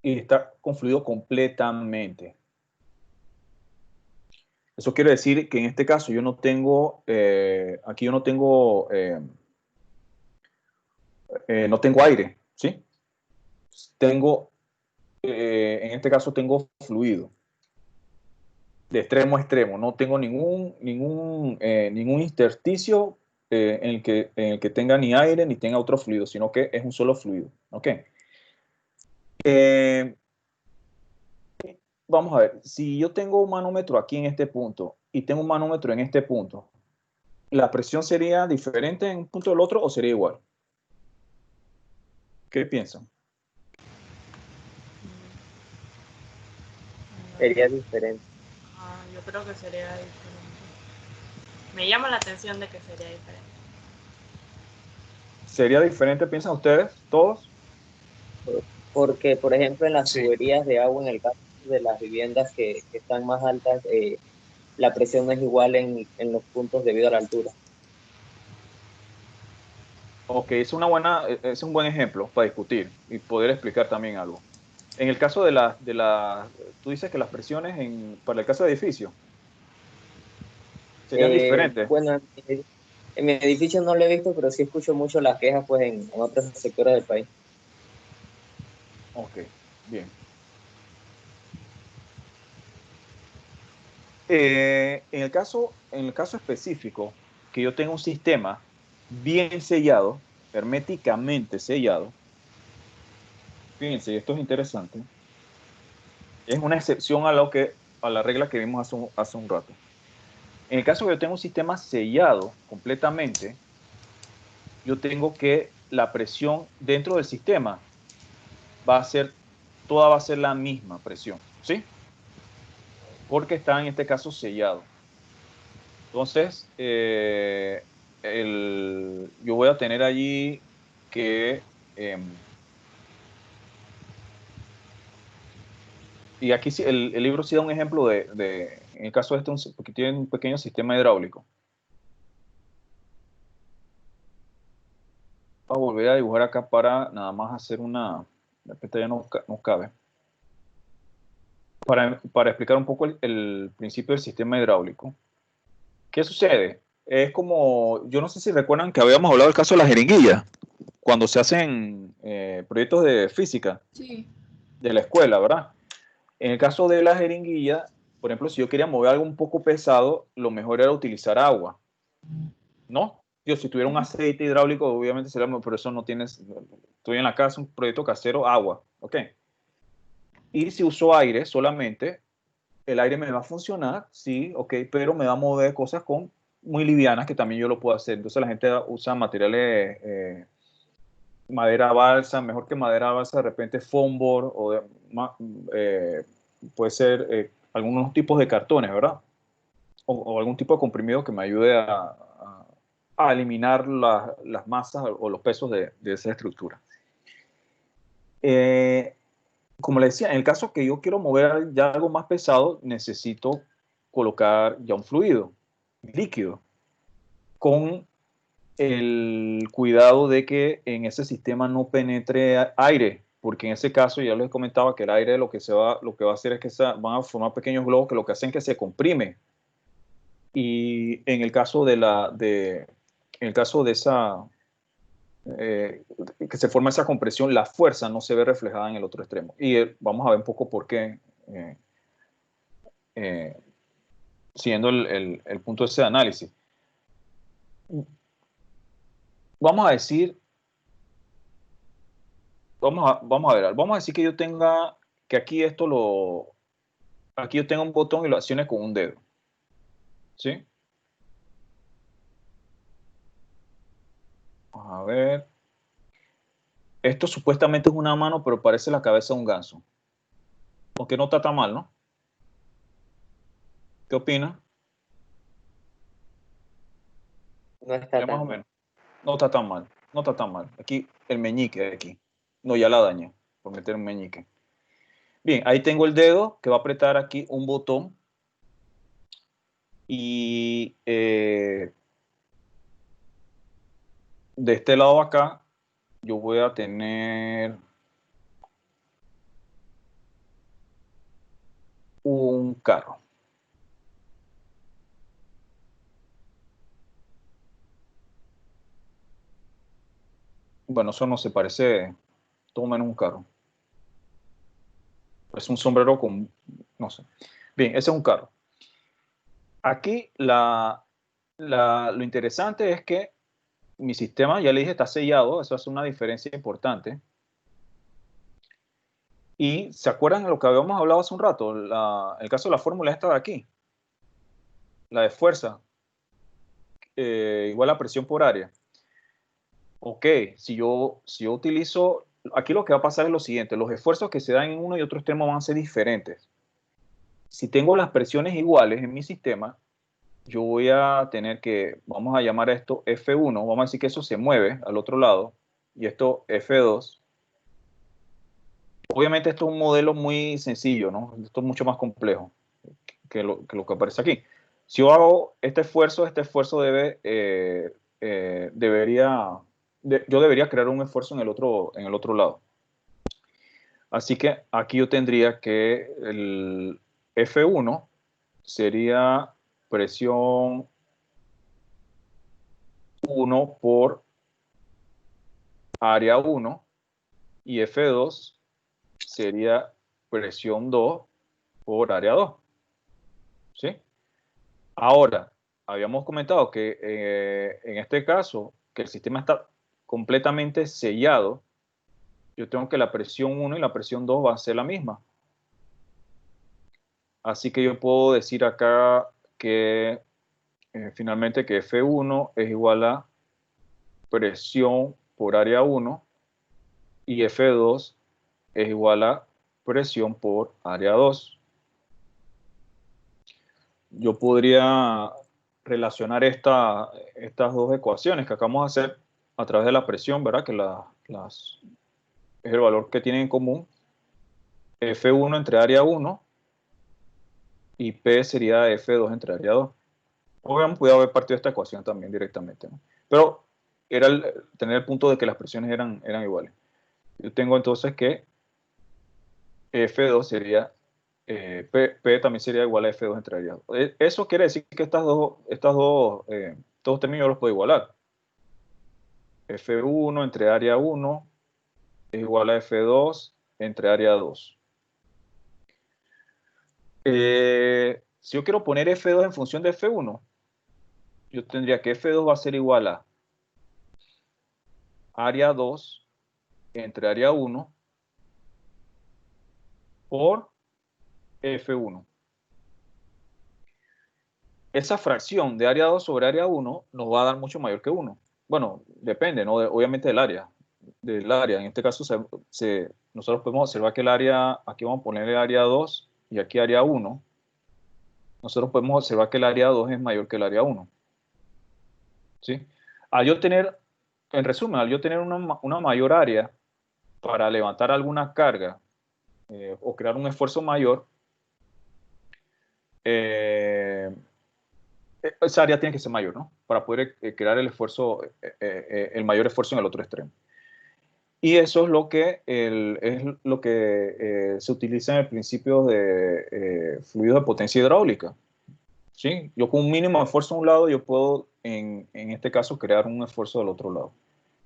Y está con fluido completamente. Eso quiere decir que en este caso yo no tengo, aquí yo no tengo aire, ¿sí? Tengo, en este caso tengo fluido de extremo a extremo. No tengo ningún intersticio en el que tenga ni aire ni tenga otro fluido, sino que es un solo fluido, ¿ok? Vamos a ver, si yo tengo un manómetro aquí en este punto y tengo un manómetro en este punto, ¿la presión sería diferente en un punto del otro o sería igual? ¿Qué piensan? Sería diferente. Yo creo que sería diferente. Me llama la atención de que sería diferente. ¿Sería diferente, piensan ustedes, todos? Porque, por ejemplo, en las Sí. tuberías de agua, en el caso de las viviendas que están más altas, la presión no es igual en los puntos debido a la altura. Ok, es un buen ejemplo para discutir y poder explicar también algo. En el caso tú dices que las presiones para el caso de edificio serían diferentes. Bueno, en mi edificio no lo he visto, pero sí escucho mucho las quejas pues en otros sectores del país. Ok, bien. En el caso específico, que yo tenga un sistema bien sellado, herméticamente sellado, fíjense, esto es interesante, es una excepción a la regla que vimos hace un rato. En el caso que yo tenga un sistema sellado completamente, yo tengo que la presión dentro del sistema toda va a ser la misma presión, ¿sí? Porque está en este caso sellado. Entonces, yo voy a tener allí que, y aquí el libro sí da un ejemplo en el caso de este, porque tiene un pequeño sistema hidráulico. Voy a volver a dibujar acá para nada más hacer la pantalla no cabe. Para explicar un poco el principio del sistema hidráulico. ¿Qué sucede? Es como, yo no sé si recuerdan que habíamos hablado del caso de la jeringuilla, cuando se hacen proyectos de física Sí. de la escuela, ¿verdad? En el caso de la jeringuilla, por ejemplo, si yo quería mover algo un poco pesado, lo mejor era utilizar agua, ¿no? Yo, si tuviera un aceite hidráulico, obviamente sería, pero eso no tienes, estoy en la casa, un proyecto casero, agua, ¿ok? Y si uso aire solamente, el aire me va a funcionar, sí, ok, pero me va a mover cosas muy livianas que también yo lo puedo hacer. Entonces la gente usa materiales, madera balsa, mejor que madera balsa, de repente foam board eh, puede ser algunos tipos de cartones, ¿verdad? O algún tipo de comprimido que me ayude a eliminar las masas o los pesos de esa estructura. Como le decía, en el caso que yo quiero mover ya algo más pesado, necesito colocar ya un fluido líquido con el cuidado de que en ese sistema no penetre aire, porque en ese caso ya les comentaba que el aire lo que va a hacer es que van a formar pequeños globos que lo que hacen es que se comprime. Y en el caso en el caso de eh, que se forma esa compresión, la fuerza no se ve reflejada en el otro extremo. Y vamos a ver un poco por qué, eh, siguiendo el punto de ese análisis. Vamos a decir, vamos a ver, vamos a decir que yo tenga, que aquí yo tengo un botón y lo accione con un dedo. ¿Sí? Vamos a ver. Esto supuestamente es una mano, pero parece la cabeza de un ganso. Aunque no está tan mal, ¿no? ¿Qué opina? No está Más o tan mal. menos. No está tan mal. No está tan mal. Aquí, el meñique de aquí. No, ya la dañé por meter un meñique. Bien, ahí tengo el dedo que va a apretar aquí un botón. Y de este lado acá, yo voy a tener un carro. Bueno, eso no se parece todo menos un carro. Es un sombrero con, no sé. Bien, ese es un carro. Aquí lo interesante es que mi sistema, ya le dije, está sellado. Eso hace una diferencia importante. Y ¿se acuerdan de lo que habíamos hablado hace un rato? El caso de la fórmula esta de aquí. La de fuerza igual a presión por área. Ok, si yo utilizo, aquí lo que va a pasar es lo siguiente, los esfuerzos que se dan en uno y otro extremo van a ser diferentes. Si tengo las presiones iguales en mi sistema, yo voy a tener que, vamos a llamar a esto F1, vamos a decir que eso se mueve al otro lado, y esto F2. Obviamente esto es un modelo muy sencillo, ¿no? Esto es mucho más complejo que lo que aparece aquí. Si yo hago este esfuerzo debería yo debería crear un esfuerzo en el otro lado. Así que aquí yo tendría que el F1 sería presión 1 por área 1 y F2 sería presión 2 por área 2. ¿Sí? Ahora, habíamos comentado que en este caso, que el sistema está completamente sellado, yo tengo que la presión 1 y la presión 2 va a ser la misma. Así que yo puedo decir acá que finalmente que F1 es igual a presión por área 1 y F2 es igual a presión por área 2. Yo podría relacionar estas dos ecuaciones que acabamos de hacer a través de la presión, ¿verdad? Que es el valor que tienen en común. F1 entre área 1 y P sería F2 entre área 2. Hubiéramos podido haber partido esta ecuación también directamente, ¿no? Pero era tener el punto de que las presiones eran iguales. Yo tengo entonces que F2 sería, P también sería igual a F2 entre área 2. Eso quiere decir que estos términos yo los puedo igualar. F1 entre área 1 es igual a F2 entre área 2. Si yo quiero poner F2 en función de F1, yo tendría que F2 va a ser igual a área 2 entre área 1 por F1. Esa fracción de área 2 sobre área 1 nos va a dar mucho mayor que 1. Bueno, depende, ¿no? Obviamente del área. En este caso, nosotros podemos observar que el área, aquí vamos a poner el área 2 y aquí área 1. Nosotros podemos observar que el área 2 es mayor que el área 1. ¿Sí? En resumen, al yo tener una mayor área para levantar alguna carga o crear un esfuerzo mayor, esa área tiene que ser mayor, ¿no? Para poder crear el mayor esfuerzo en el otro extremo. Y eso es lo que, se utiliza en el principio de fluidos de potencia hidráulica. ¿Sí? Yo con un mínimo de esfuerzo a un lado, yo puedo, en este caso, crear un esfuerzo del otro lado.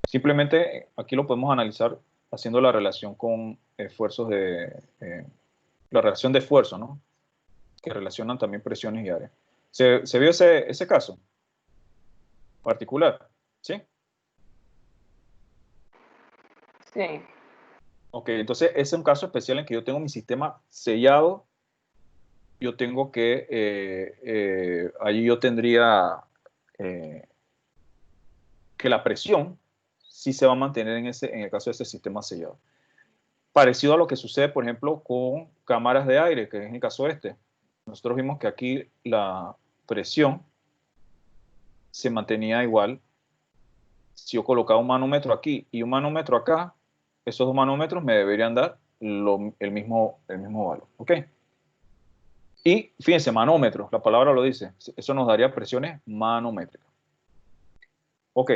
Simplemente aquí lo podemos analizar haciendo la relación con esfuerzos la relación de esfuerzo, ¿no? Que relacionan también presiones y áreas. ¿Se vio ese caso particular? ¿Sí? Sí. Ok, entonces ese es un caso especial en que yo tengo mi sistema sellado. Yo tengo que, allí yo tendría que la presión sí se va a mantener en el caso de ese sistema sellado. Parecido a lo que sucede, por ejemplo, con cámaras de aire, que es el caso este. Nosotros vimos que aquí la presión se mantenía igual. Si yo colocaba un manómetro aquí y un manómetro acá, esos dos manómetros me deberían dar el mismo valor. ¿Ok? Y fíjense, manómetros, la palabra lo dice. Eso nos daría presiones manométricas. Ok.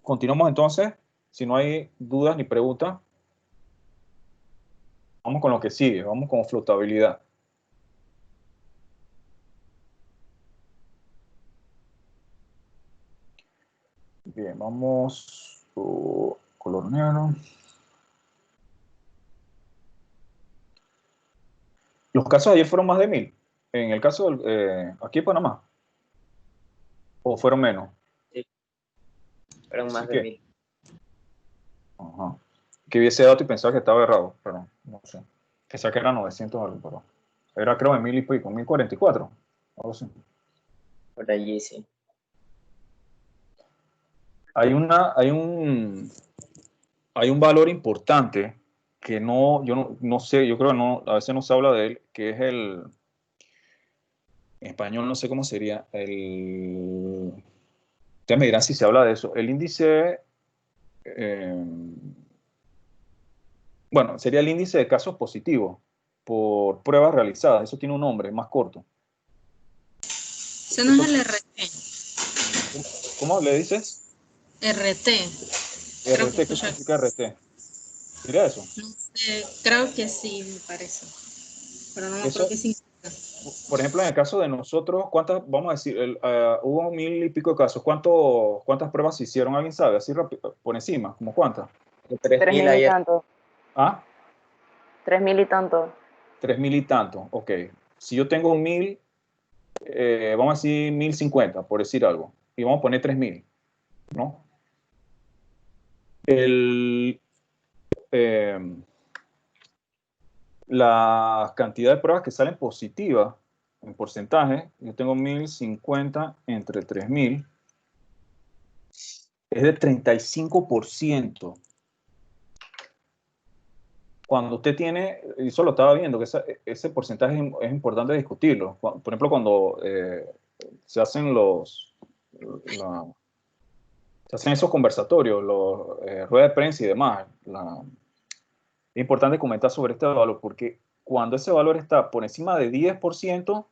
Continuamos entonces. Si no hay dudas ni preguntas, vamos con lo que sigue. Vamos con flotabilidad. Bien, vamos. Color negro. Los casos de ayer fueron más de 1000. En el caso aquí en Panamá. ¿O fueron menos? Sí. Fueron más Así de que, 1000. ajá. Que vi ese dato y pensaba que estaba errado, pero no sé. Pensaba que era 900 algo, pero era creo de 1000 y pico, 1044. Algo así. Por allí sí. Hay un valor importante que yo no sé, yo creo que no, a veces no se habla de él, que es en español no sé cómo sería, ustedes me dirán si se habla de eso, el índice, bueno, sería el índice de casos positivos por pruebas realizadas, eso tiene un nombre más corto. Eso no es el RT. ¿Cómo le dices? RT. Creo que RT, ¿qué escuché. significa RT? ¿Sería eso? No sé, creo que sí, me parece. Pero no me acuerdo Eso, qué significa. por ejemplo, en el caso de nosotros, ¿cuántas, vamos a decir, hubo 1000 y pico de casos? ¿Cuántas pruebas se hicieron? ¿Alguien sabe? Así por encima, ¿como cuántas? 3.000 3.000 y ayer. tanto. Ah, 3.000 y tanto. 3000 y tanto. Ok. Si yo tengo 1000, vamos a decir 1050, por decir algo, y vamos a poner 3000, ¿no? El, eh, la cantidad de pruebas que salen positivas en porcentaje, yo tengo 1050 entre 3000, es de 35%. Cuando usted tiene, y eso lo estaba viendo, que ese porcentaje es importante discutirlo. Por ejemplo, cuando se hacen se hacen esos conversatorios, ruedas de prensa y demás, es importante comentar sobre este valor, porque cuando ese valor está por encima de 10%,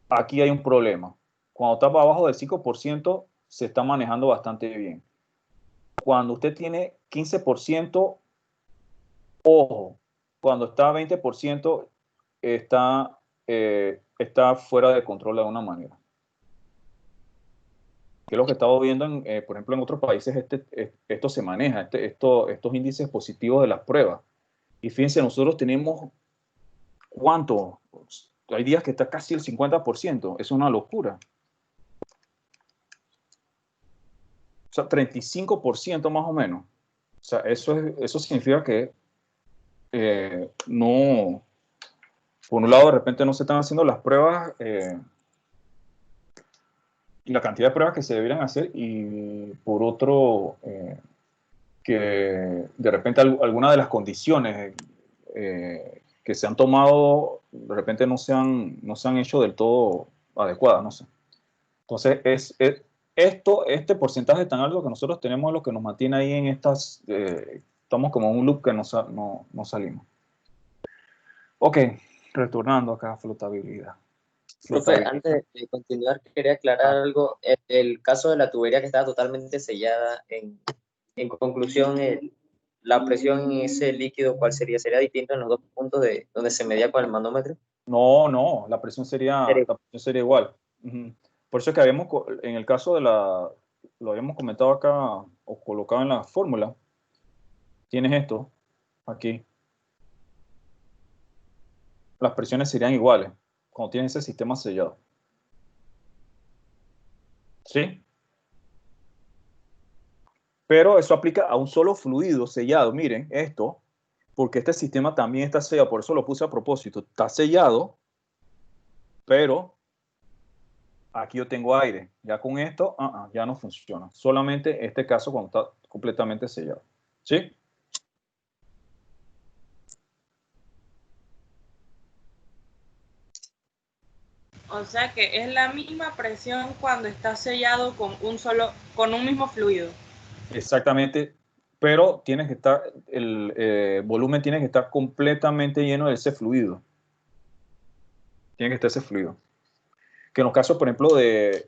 aquí hay un problema. Cuando está por abajo del 5%, se está manejando bastante bien. Cuando usted tiene 15%, ojo, cuando está a 20%, está fuera de control de alguna manera. Que es lo que estamos viendo, por ejemplo, en otros países, esto se maneja, estos índices positivos de las pruebas. Y fíjense, nosotros tenemos, ¿cuánto? Hay días que está casi el 50%. Es una locura. O sea, 35% más o menos. O sea, eso significa que no, por un lado, de repente no se están haciendo las pruebas, y la cantidad de pruebas que se deberían hacer, y por otro, que de repente algunas de las condiciones que se han tomado, de repente no se han hecho del todo adecuadas, no sé. Entonces, este porcentaje tan alto que nosotros tenemos es lo que nos mantiene ahí en estas, estamos como en un loop que no salimos. Ok, retornando acá a flotabilidad. Profe, antes de continuar, quería aclarar algo. El caso de la tubería que estaba totalmente sellada, en conclusión, la presión en ese líquido, ¿cuál sería? ¿Sería distinto en los dos puntos de donde se medía con el manómetro? No, la presión sería igual. Ujú. Por eso es que en el caso lo habíamos comentado acá o colocado en la fórmula, tienes esto aquí. Las presiones serían iguales cuando tienes ese sistema sellado. ¿Sí? Pero eso aplica a un solo fluido sellado. Miren esto, porque este sistema también está sellado, por eso lo puse a propósito. Está sellado, pero aquí yo tengo aire. Ya con esto, ya no funciona. Solamente este caso cuando está completamente sellado. ¿Sí? O sea que es la misma presión cuando está sellado con un mismo fluido. Exactamente. Pero el volumen tiene que estar completamente lleno de ese fluido. Tiene que estar ese fluido. Que en los casos, por ejemplo, el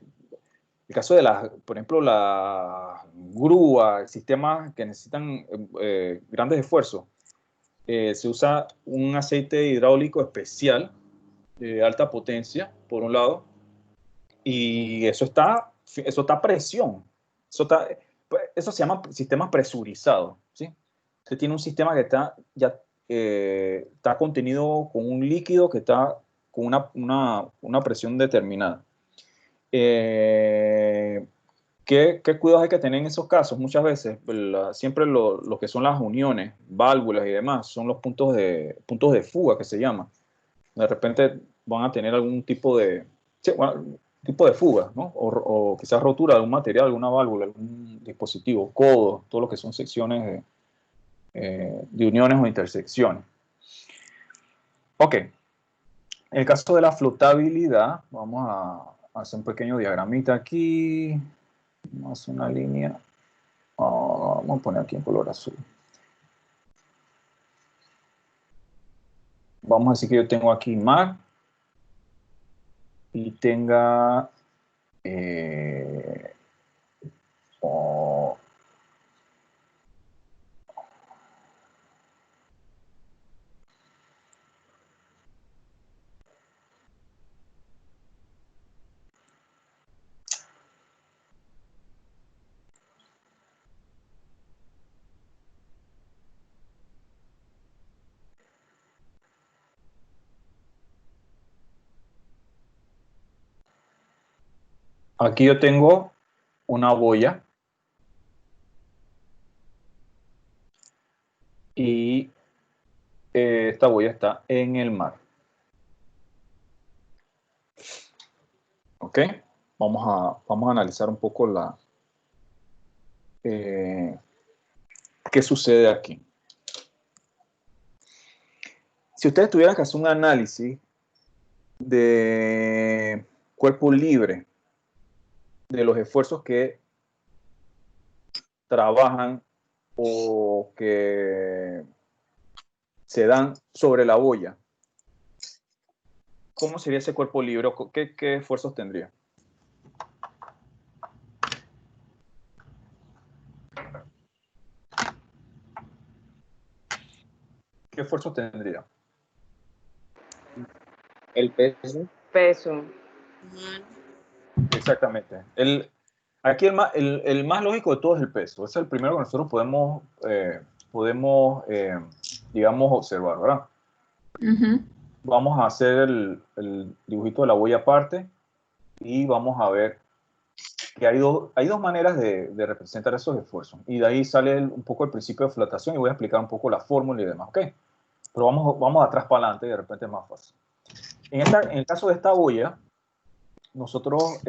caso de por ejemplo, la grúa, sistemas que necesitan grandes esfuerzos, se usa un aceite hidráulico especial de alta potencia, por un lado, y eso está a presión. Eso se llama sistema presurizado, ¿sí? Usted tiene un sistema que está contenido con un líquido que está con una presión determinada. ¿Qué cuidados hay que tener en esos casos? Muchas veces, siempre lo que son las uniones, válvulas y demás, son los puntos de fuga que se llaman. De repente van a tener algún tipo tipo de fuga, ¿no? O quizás rotura de algún material, alguna válvula, algún dispositivo, codo, todo lo que son secciones de uniones o intersecciones. Ok. En el caso de la flotabilidad, vamos a hacer un pequeño diagramita aquí. Vamos a hacer una línea. Vamos a poner aquí en color azul. Vamos a decir que yo tengo aquí mar y tenga Aquí yo tengo una boya y esta boya está en el mar. ¿Ok? Vamos a analizar un poco qué sucede aquí. Si ustedes tuvieran que hacer un análisis de cuerpo libre, de los esfuerzos que trabajan o que se dan sobre la boya, ¿cómo sería ese cuerpo libre? ¿Qué esfuerzos tendría? ¿Qué esfuerzos tendría? El peso. Peso. Ujú. Exactamente. Aquí el más lógico de todo es el peso. Ese es el primero que nosotros podemos digamos, observar, ¿verdad? Ujú. Vamos a hacer el dibujito de la boya aparte y vamos a ver que hay dos maneras de representar esos esfuerzos. Y de ahí sale un poco el principio de flotación y voy a explicar un poco la fórmula y demás, ¿ok? Pero vamos atrás para adelante y de repente es más fácil. En el caso de esta boya, nosotros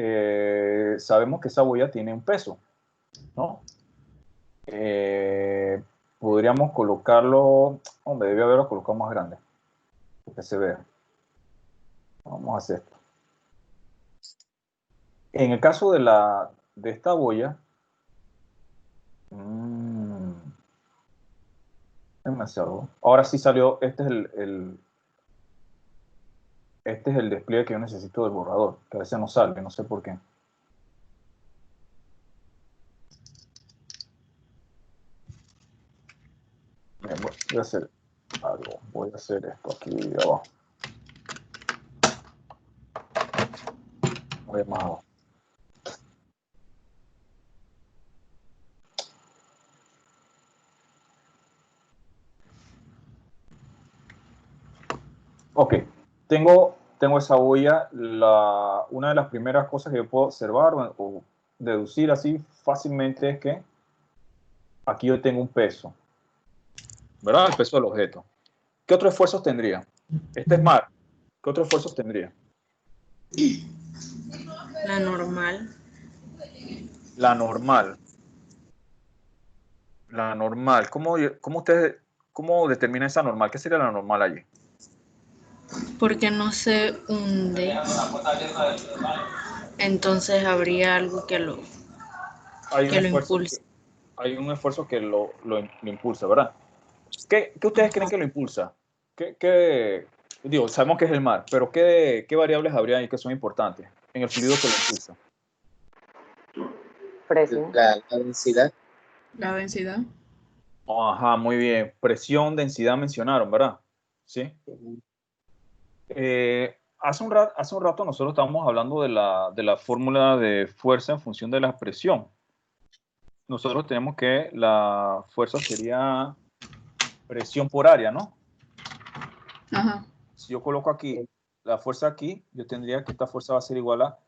sabemos que esa boya tiene un peso, ¿no? Podríamos colocarlo, hombre, debía haberlo colocado más grande, que se vea. Vamos a hacer esto. En el caso de esta boya, demasiado. Ahora sí salió, este es el despliegue que yo necesito del borrador, que a veces no sale, no sé por qué. Bien, voy a hacer algo, voy a hacer esto aquí abajo. Voy más abajo. Ok, tengo esa boya. Una de las primeras cosas que yo puedo observar o deducir así fácilmente es que aquí yo tengo un peso, ¿verdad? El peso del objeto. ¿Qué otros esfuerzos tendría? Este es mar. ¿Qué otros esfuerzos tendría? La normal. La normal. La normal. ¿Cómo determina esa normal? ¿Qué sería la normal allí? Porque no se hunde. Entonces habría algo Hay un que lo esfuerzo, impulse. hay un esfuerzo que lo impulsa, ¿verdad? ¿Qué ustedes creen que lo impulsa? Digo, sabemos que es el mar, pero ¿qué variables habría ahí que son importantes en el fluido que lo impulsa? Presión. La densidad. La densidad. Ajá, muy bien. Presión, densidad mencionaron, ¿verdad? Sí. Hace un rato nosotros estábamos hablando de la fórmula de fuerza en función de la presión. Nosotros tenemos que la fuerza sería presión por área, ¿no? Ajá. Si yo coloco aquí la fuerza aquí, yo tendría que esta fuerza va a ser igual a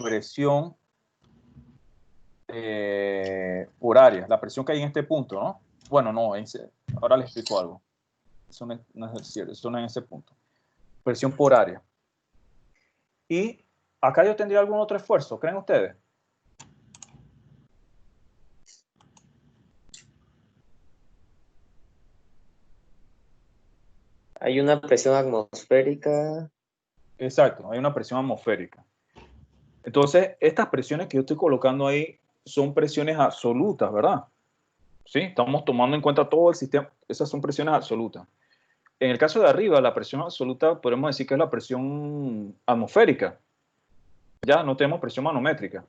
presión por área, la presión que hay en este punto, ¿no? Bueno, no, ahora les explico algo. Eso no es cierto, eso no es en ese punto. Presión por área. Y acá yo tendría algún otro esfuerzo, ¿creen ustedes? Hay una presión atmosférica. Exacto, hay una presión atmosférica. Entonces, estas presiones que yo estoy colocando ahí son presiones absolutas, ¿verdad? Sí, estamos tomando en cuenta todo el sistema. Esas son presiones absolutas. En el caso de arriba, la presión absoluta podemos decir que es la presión atmosférica. Ya no tenemos presión manométrica.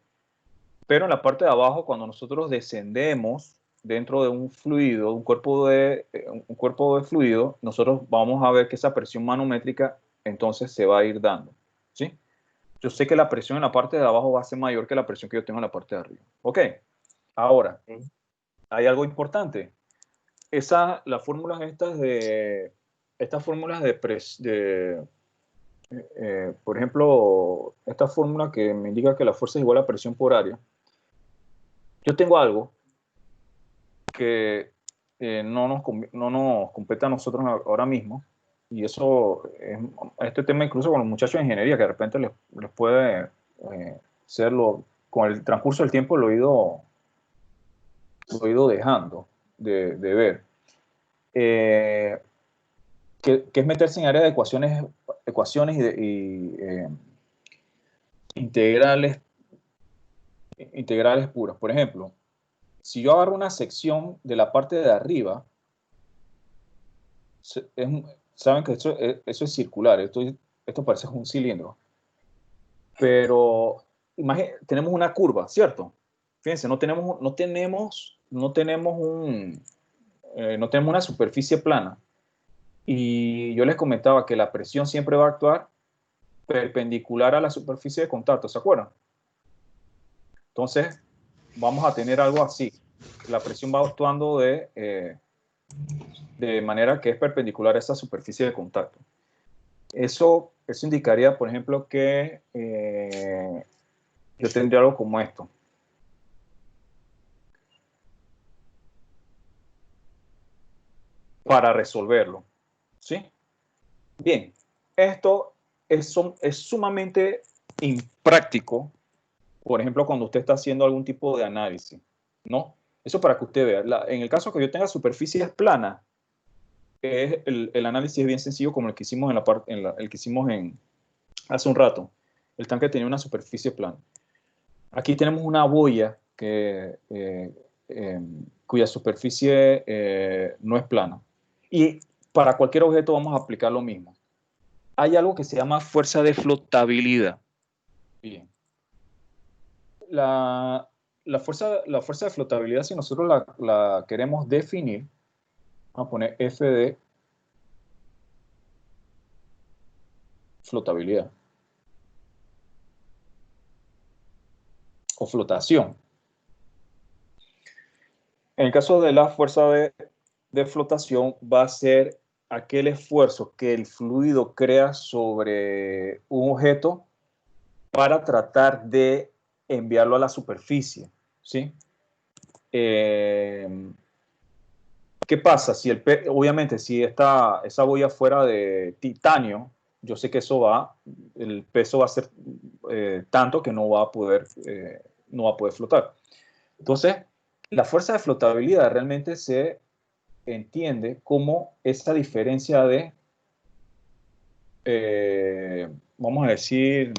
Pero en la parte de abajo, cuando nosotros descendemos dentro de un fluido, un cuerpo de fluido, nosotros vamos a ver que esa presión manométrica entonces se va a ir dando. ¿Sí? Yo sé que la presión en la parte de abajo va a ser mayor que la presión que yo tengo en la parte de arriba. Ok. Ahora, hay algo importante. Las fórmulas estas Por ejemplo, esta fórmula que me indica que la fuerza es igual a presión por área. Yo tengo algo que no nos compete a nosotros ahora mismo, y eso, este tema incluso con los muchachos de ingeniería, que de repente les puede serlo, con el transcurso del tiempo lo he ido dejando de ver. Que es meterse en área de ecuaciones integrales puras. Por ejemplo, si yo agarro una sección de la parte de arriba, saben que eso es circular, esto parece un cilindro, pero tenemos una curva, ¿cierto? Fíjense, no tenemos una superficie plana. Y yo les comentaba que la presión siempre va a actuar perpendicular a la superficie de contacto, ¿se acuerdan? Entonces, vamos a tener algo así. La presión va actuando de manera que es perpendicular a esa superficie de contacto. Eso indicaría, por ejemplo, que yo tendría algo como esto. Para resolverlo, ¿sí? Bien, esto es sumamente impráctico, por ejemplo, cuando usted está haciendo algún tipo de análisis, ¿no? Eso para que usted vea. En el caso que yo tenga superficies planas, el análisis es bien sencillo, como el que hicimos hace un rato. El tanque tenía una superficie plana. Aquí tenemos una boya cuya superficie no es plana. Y para cualquier objeto vamos a aplicar lo mismo. Hay algo que se llama fuerza de flotabilidad. Bien. La fuerza de flotabilidad, si nosotros la queremos definir, vamos a poner F de flotabilidad o flotación. En el caso de la fuerza de flotación, va a ser aquel esfuerzo que el fluido crea sobre un objeto para tratar de enviarlo a la superficie, ¿sí? ¿Qué pasa? Obviamente, si esa boya fuera de titanio, yo sé que el peso va a ser tanto que no va a poder flotar. Entonces, la fuerza de flotabilidad realmente se entiende como esa diferencia de, vamos a decir,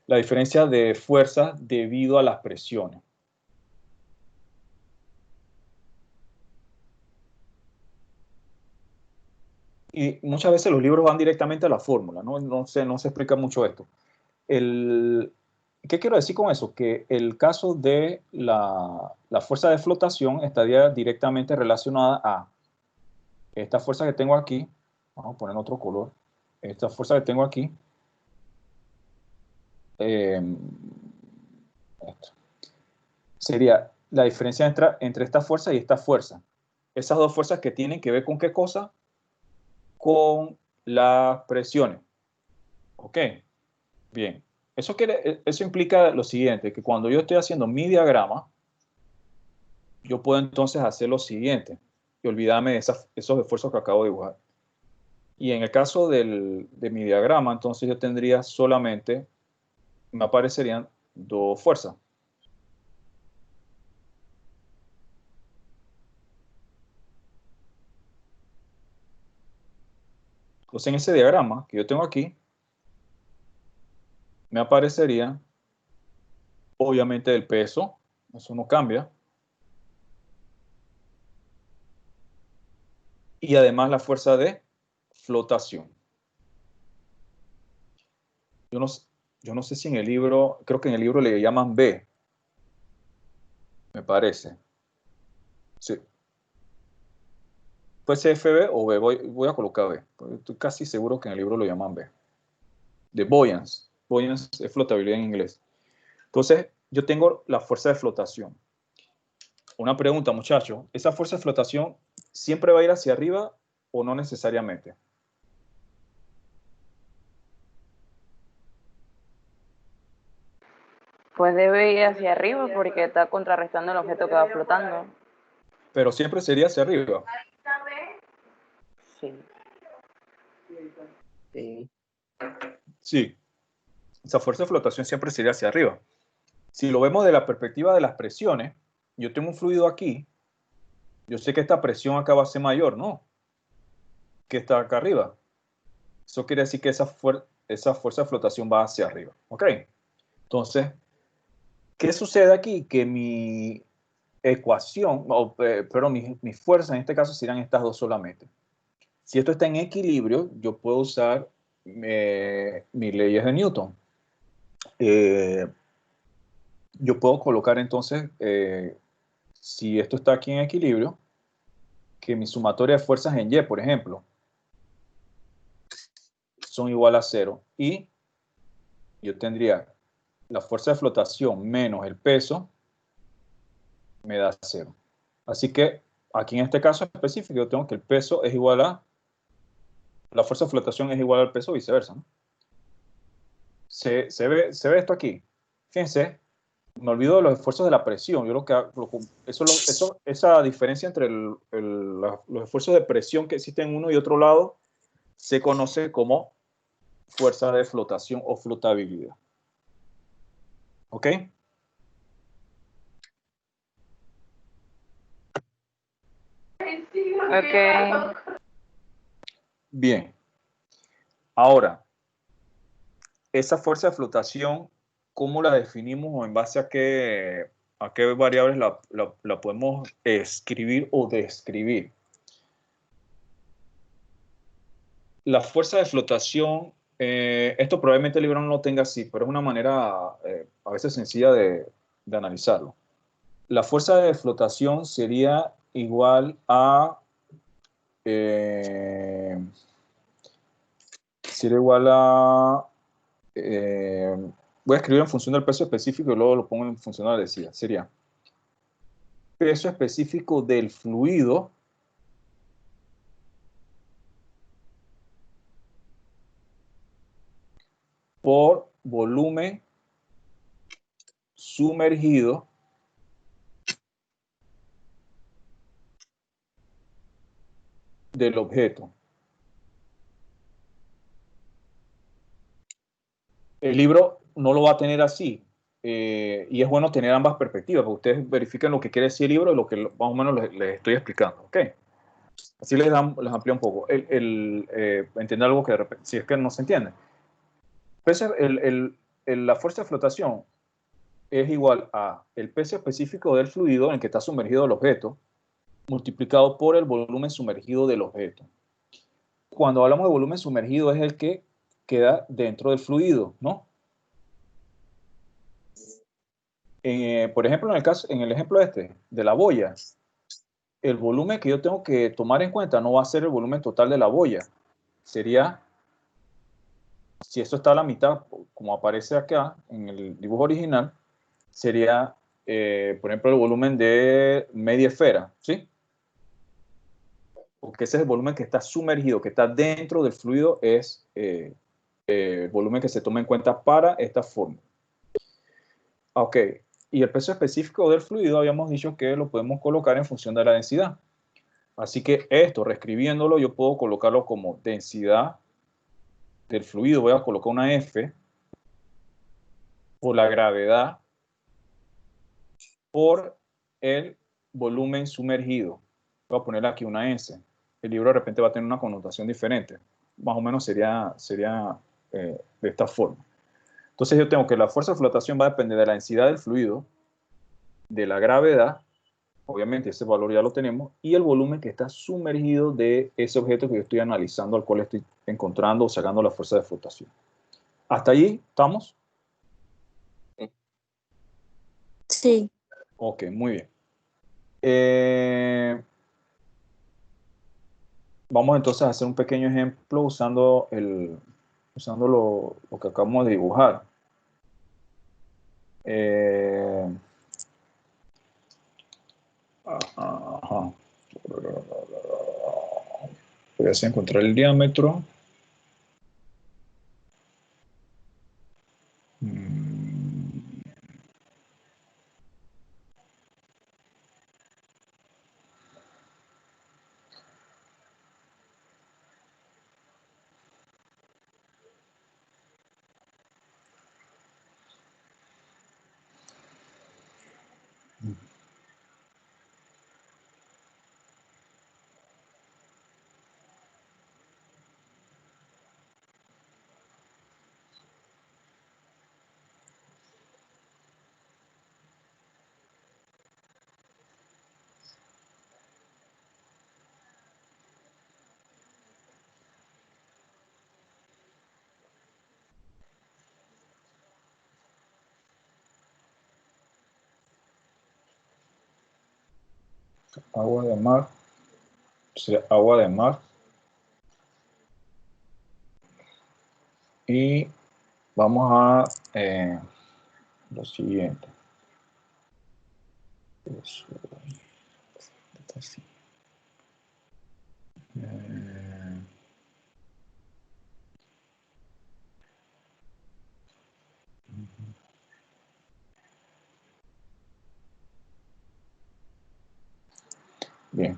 la diferencia de fuerza debido a las presiones. Y muchas veces los libros van directamente a la fórmula, ¿no? No se explica mucho esto. ¿Qué quiero decir con eso? Que el caso de la fuerza de flotación estaría directamente relacionada a esta fuerza que tengo aquí. Vamos a poner otro color. Esta fuerza que tengo aquí. Esto. Sería la diferencia entre esta fuerza y esta fuerza. Esas dos fuerzas que tienen que ver con ¿qué cosa? Con las presiones. ¿Ok? Bien. Eso implica lo siguiente, que cuando yo estoy haciendo mi diagrama, yo puedo entonces hacer lo siguiente y olvidarme de esos esfuerzos que acabo de dibujar. Y en el caso de mi diagrama, entonces yo tendría solamente, me aparecerían dos fuerzas. Entonces en ese diagrama que yo tengo aquí, me aparecería obviamente el peso, eso no cambia. Y además la fuerza de flotación. Yo no sé si en el libro, creo que en el libro le llaman B, me parece. Sí. Puede ser FB o B, voy a colocar B. Estoy casi seguro que en el libro lo llaman B. De buoyance. Buoyance es flotabilidad en inglés. Entonces, yo tengo la fuerza de flotación. Una pregunta, muchachos. ¿Esa fuerza de flotación siempre va a ir hacia arriba o no necesariamente? Pues debe ir hacia arriba porque está contrarrestando el objeto que va flotando. Pero siempre sería hacia arriba. Sí. Sí. Sí. Esa fuerza de flotación siempre sería hacia arriba. Si lo vemos de la perspectiva de las presiones, yo tengo un fluido aquí, yo sé que esta presión acá va a ser mayor, ¿no? Que está acá arriba. Eso quiere decir que esa fuerza de flotación va hacia arriba. ¿Ok? Entonces, ¿qué sucede aquí? Que mi ecuación, perdón, mis fuerzas en este caso serían estas dos solamente. Si esto está en equilibrio, yo puedo usar mis leyes de Newton. Yo puedo colocar entonces, si esto está aquí en equilibrio, que mi sumatoria de fuerzas en Y, por ejemplo, son igual a 0. Y yo tendría la fuerza de flotación menos el peso, me da 0. Así que aquí en este caso específico, yo tengo que el peso es igual a, la fuerza de flotación es igual al peso, viceversa, ¿no? Se ve esto aquí. Fíjense, me olvido de los esfuerzos de la presión. Yo esa diferencia entre los esfuerzos de presión que existen en uno y otro lado se conoce como fuerza de flotación o flotabilidad. ¿Ok? Ok. Bien. Ahora, esa fuerza de flotación, ¿cómo la definimos o en base a qué variables la podemos escribir o describir? La fuerza de flotación, esto probablemente el libro no lo tenga así, pero es una manera a veces sencilla de analizarlo. La fuerza de flotación sería igual a voy a escribir en función del peso específico y luego lo pongo en función de la densidad. Sería peso específico del fluido por volumen sumergido del objeto. El libro no lo va a tener así, y es bueno tener ambas perspectivas, porque ustedes verifiquen lo que quiere decir el libro y lo que más o menos les estoy explicando. ¿Ok? Así les amplía un poco. Entiende algo que de repente, si es que no se entiende. La fuerza de flotación es igual a el peso específico del fluido en el que está sumergido el objeto, multiplicado por el volumen sumergido del objeto. Cuando hablamos de volumen sumergido es el que queda dentro del fluido, ¿no? Por ejemplo, en el ejemplo de la boya, el volumen que yo tengo que tomar en cuenta no va a ser el volumen total de la boya. Sería, si esto está a la mitad, como aparece acá en el dibujo original, sería, por ejemplo, el volumen de media esfera, ¿sí? Porque ese es el volumen que está sumergido, que está dentro del fluido, es el volumen que se toma en cuenta para esta fórmula. Ok, y el peso específico del fluido habíamos dicho que lo podemos colocar en función de la densidad. Así que esto, reescribiéndolo, yo puedo colocarlo como densidad del fluido. Voy a colocar una F por la gravedad por el volumen sumergido. Voy a poner aquí una S. El libro de repente va a tener una connotación diferente. Más o menos sería de esta forma. Entonces yo tengo que la fuerza de flotación va a depender de la densidad del fluido, de la gravedad, obviamente ese valor ya lo tenemos, y el volumen que está sumergido de ese objeto que yo estoy analizando, al cual estoy encontrando o sacando la fuerza de flotación. ¿Hasta allí estamos? Sí. Ok, muy bien. Vamos entonces a hacer un pequeño ejemplo usando lo que acabamos de dibujar. Ajá. Voy a hacer encontrar el diámetro. Agua de mar. Agua de mar. Y vamos a lo siguiente. Eso. Así. Bien.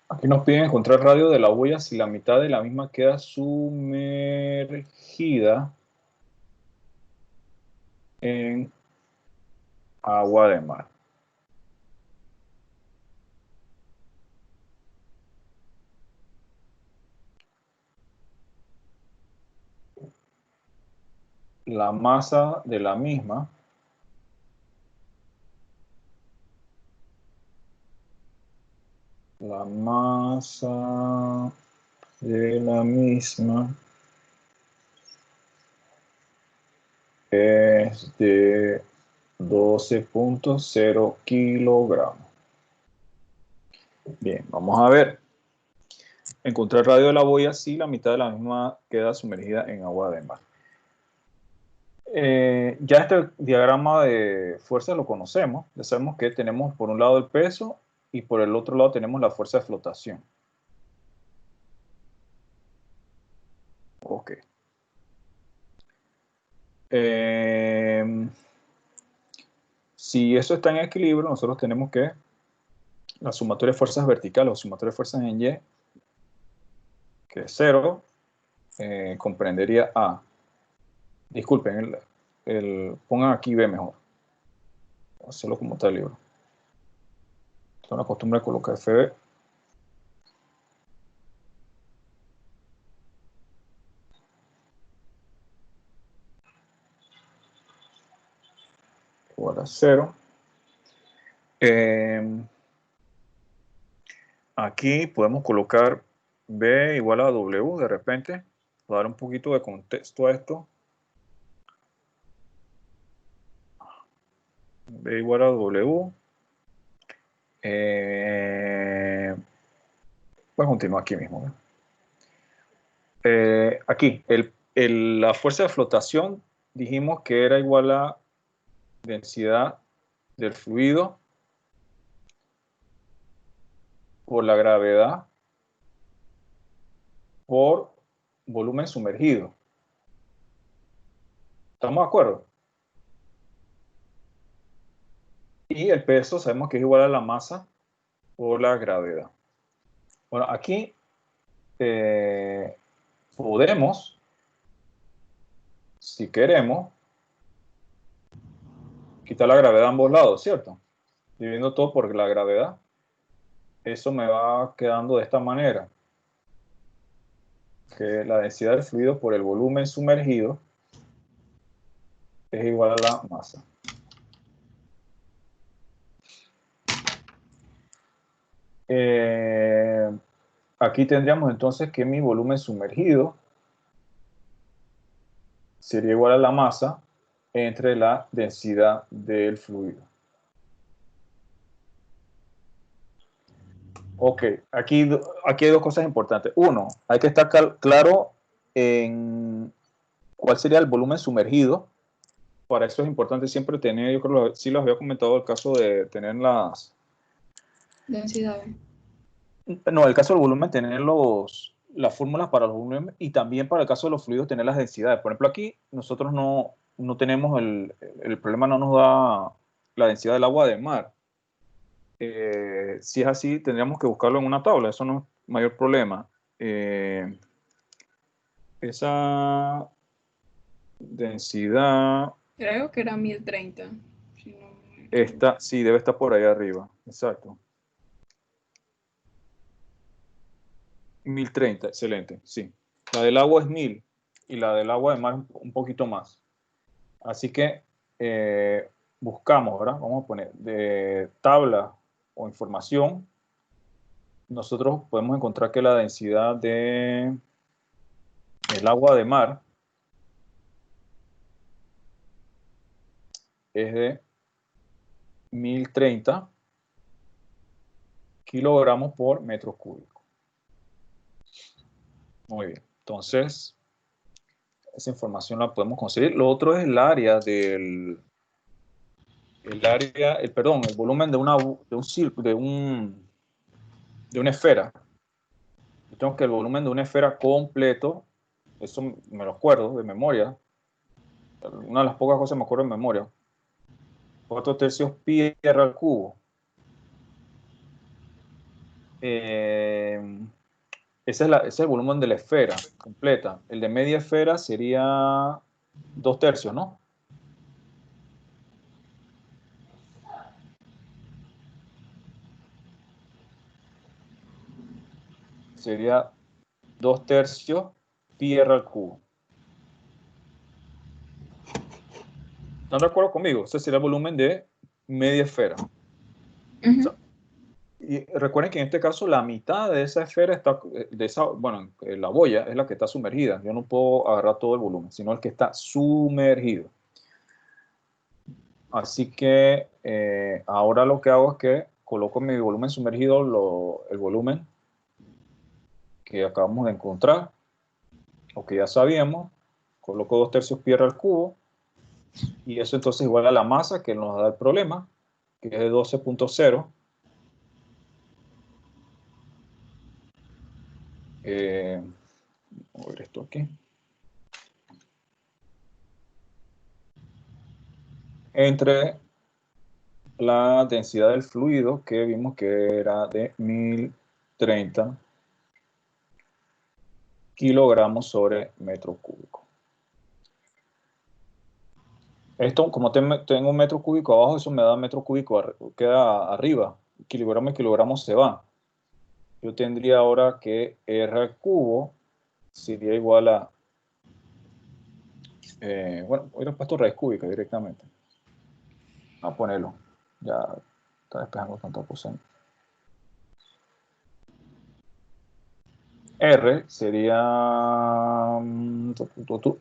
Aquí nos piden encontrar el radio de la boya si la mitad de la misma queda sumergida en agua de mar. La masa de la misma es de 12.0 kilogramos. Bien, vamos a ver. Encontrar el radio de la boya si la mitad de la misma queda sumergida en agua de mar. Ya este diagrama de fuerza lo conocemos. Ya sabemos que tenemos por un lado el peso y por el otro lado tenemos la fuerza de flotación. Ok. Si eso está en equilibrio, nosotros tenemos que la sumatoria de fuerzas verticales o sumatoria de fuerzas en Y, que es 0, comprendería A. Disculpen, pongan aquí B mejor. Voy a hacerlo como está el libro. Tengo la costumbre de colocar FB. Igual a 0. Aquí podemos colocar B igual a W de repente, para dar un poquito de contexto a esto. B igual a W. Voy a continuar aquí mismo. Aquí, la fuerza de flotación dijimos que era igual a densidad del fluido por la gravedad por volumen sumergido. ¿Estamos de acuerdo? Y el peso sabemos que es igual a la masa por la gravedad. Bueno, aquí podemos, si queremos, quitar la gravedad a ambos lados, ¿cierto? Dividiendo todo por la gravedad. Eso me va quedando de esta manera. Que la densidad del fluido por el volumen sumergido es igual a la masa. Aquí tendríamos entonces que mi volumen sumergido sería igual a la masa entre la densidad del fluido. Ok, aquí hay dos cosas importantes. Uno, hay que estar claro en cuál sería el volumen sumergido. Para eso es importante siempre tener, yo creo que sí les había comentado el caso de tener Densidades. no, el caso del volumen, tener las fórmulas para los volúmenes y también para el caso de los fluidos, tener las densidades. Por ejemplo, aquí nosotros no tenemos el problema, no nos da la densidad del agua de mar. Si es así, tendríamos que buscarlo en una tabla, eso no es mayor problema. Esa densidad Creo que era 1030. Si no me equivoco. esta sí debe estar por ahí arriba, exacto. 1030, excelente, sí. La del agua es 1000 y la del agua de mar un poquito más. Así que buscamos, ¿verdad? Vamos a poner de tabla o información. Nosotros podemos encontrar que la densidad del agua de mar es de 1030 kilogramos por metro cúbico. Muy bien, entonces esa información la podemos conseguir. Lo otro es el área el volumen de una esfera. Yo tengo que el volumen de una esfera completo, eso me lo acuerdo de memoria, una de las pocas cosas que me acuerdo de memoria, 4/3 pi r al cubo. Ese es el volumen de la esfera completa. El de media esfera sería 2/3, ¿no? Sería 2/3 pi r al cubo. ¿Están de acuerdo conmigo? Ese sería el volumen de media esfera. Ujú. O sea, y recuerden que en este caso la mitad de esa esfera está, la boya es la que está sumergida. Yo no puedo agarrar todo el volumen, sino el que está sumergido. Así que ahora lo que hago es que coloco mi volumen sumergido, el volumen que acabamos de encontrar, o que ya sabíamos, coloco 2/3 pi r al cubo, y eso entonces igual a la masa que nos da el problema, que es de 12.0. Voy a ver esto aquí. Entre la densidad del fluido, que vimos que era de 1030 kilogramos sobre metro cúbico. Esto, como tengo un metro cúbico abajo, eso me da metro cúbico, queda arriba. Kilogramo y kilogramo se va. Yo tendría ahora que R al cubo sería igual a... bueno, hubiera puesto raíz cúbica directamente. Vamos a ponerlo. Ya está despejando tanta cosa. R sería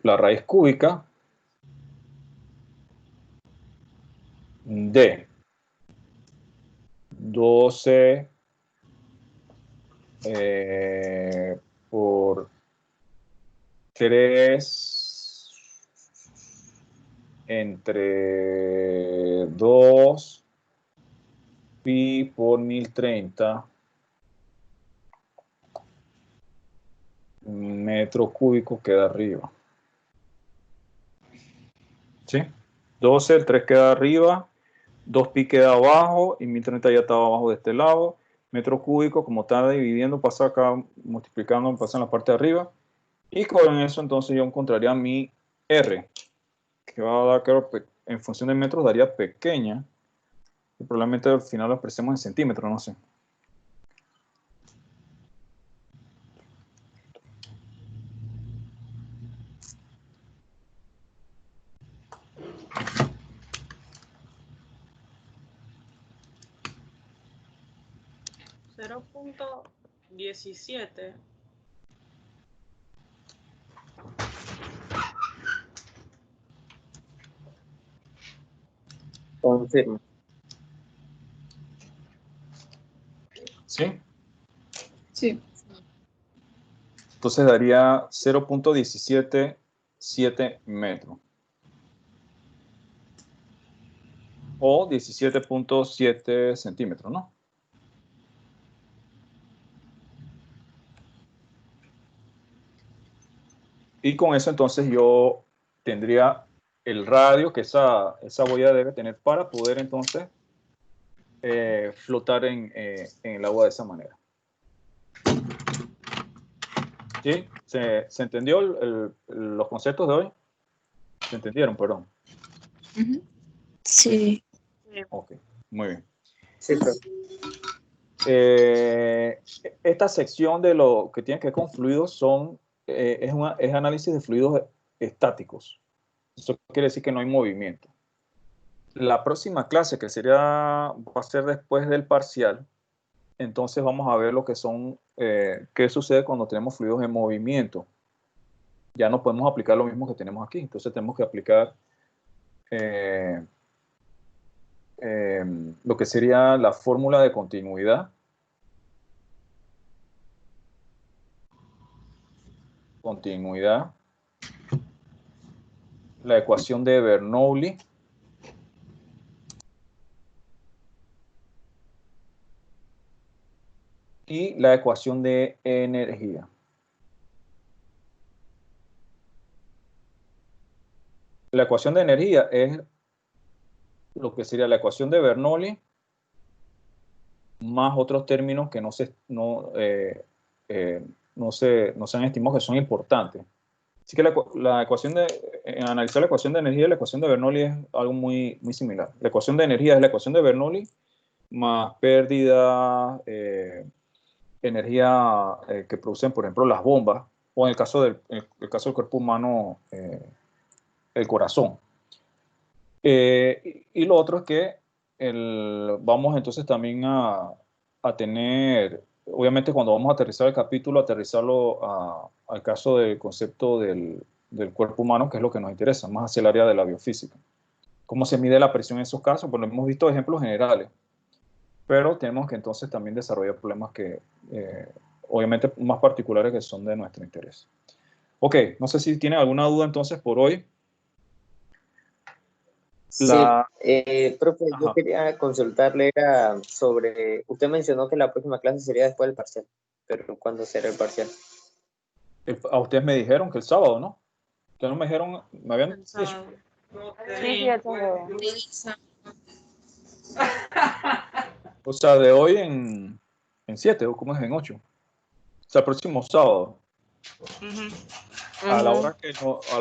la raíz cúbica de 12 por 3 entre 2 pi por 1030 metro cúbico queda arriba. ¿Sí? 12, el 3 queda arriba, 2 pi queda abajo y 1030 ya estaba abajo de este lado. Metro cúbico, como está dividiendo, pasa acá, multiplicando, pasa en la parte de arriba. Y con eso entonces yo encontraría mi R, que va a dar, creo, en función de metros daría pequeña. Y probablemente al final lo expresemos en centímetros, no sé. .17. Confirmo. ¿Sí? Sí. Entonces daría 0.177 metros. O 17.7 centímetros, ¿no? Y con eso entonces yo tendría el radio que esa boya debe tener para poder entonces flotar en el agua de esa manera. ¿Sí? ¿Se entendió los conceptos de hoy? ¿Se entendieron? Perdón. Sí. Ok, muy bien. Sí, profe. Esta sección de lo que tiene que ver con fluidos es análisis de fluidos estáticos. Eso quiere decir que no hay movimiento. La próxima clase, que va a ser después del parcial, entonces vamos a ver lo que son, qué sucede cuando tenemos fluidos en movimiento. Ya no podemos aplicar lo mismo que tenemos aquí. Entonces tenemos que aplicar lo que sería la fórmula de continuidad. Continuidad. La ecuación de Bernoulli. Y la ecuación de energía. La ecuación de energía es lo que sería la ecuación de Bernoulli más otros términos que no se han estimado que son importantes. Así que analizar la ecuación de energía y la ecuación de Bernoulli es algo muy, muy similar. La ecuación de energía es la ecuación de Bernoulli más pérdida, energía que producen, por ejemplo, las bombas, o en el caso del cuerpo humano, el corazón. Y lo otro es que vamos entonces también a tener, obviamente cuando vamos a aterrizar el capítulo, aterrizarlo al caso del concepto del cuerpo humano, que es lo que nos interesa, más hacia el área de la biofísica. ¿Cómo se mide la presión en esos casos? Bueno, hemos visto ejemplos generales, pero tenemos que entonces también desarrollar problemas que, obviamente, más particulares que son de nuestro interés. Ok, no sé si tienen alguna duda entonces por hoy. Sí, profe, yo Ajá. quería consultarle sobre, usted mencionó que la próxima clase sería después del parcial, pero ¿cuándo será el parcial? A ustedes me dijeron que el sábado, ¿no? Ustedes no me dijeron, me habían El dicho. sábado. Sí, el sábado. O sea, de hoy en 7, o cómo es en 8. O sea, el próximo sábado, Ujú. a la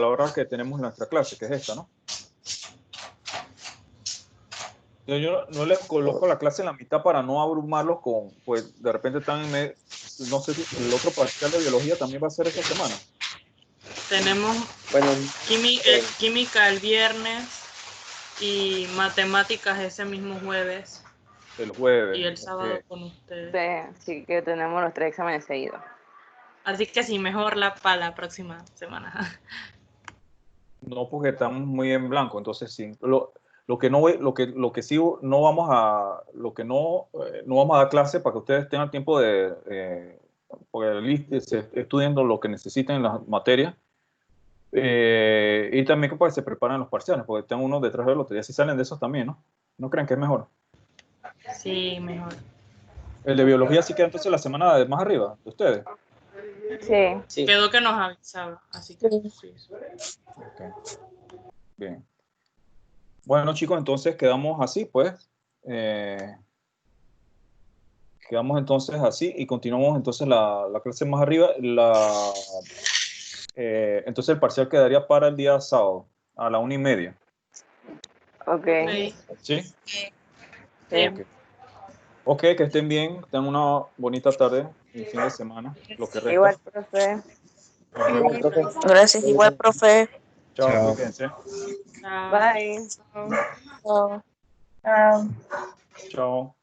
hora que tenemos nuestra clase, que es esta, ¿no? Yo no les coloco la clase en la mitad para no abrumarlos pues de repente están no sé si el otro parcial de biología también va a ser esta semana. Tenemos Bueno, química el viernes y matemáticas ese mismo jueves El jueves. y el sábado Ok. con ustedes. Sí, así que tenemos los 3 exámenes seguidos. Así que sí, mejor para la próxima semana. No, porque estamos muy en blanco, entonces sí. Lo que sí no vamos a, no vamos a dar clase para que ustedes tengan tiempo de estudiando lo que necesiten en las materias. Y también para que se preparen los parciales, porque están unos detrás del otro. Y así salen de esos también, ¿no? ¿No creen que es mejor? Sí, mejor. El de biología sí queda entonces la semana de más arriba, de ustedes. Sí. sí. Quedó que nos avisaba, así que sí. Okay. Bien. Bueno, chicos, entonces quedamos así, pues. Quedamos entonces así y continuamos entonces la clase más arriba. Entonces el parcial quedaría para el día sábado, a la 1:30. Ok. ¿Sí? Sí. Ok, que estén bien, tengan una bonita tarde y fin de semana, lo que resta. Igual, profe. Nos vemos. Profe, Gracias, igual, profe. Chao, Chao. cuídense. Chao. Bye. Chao. Chao.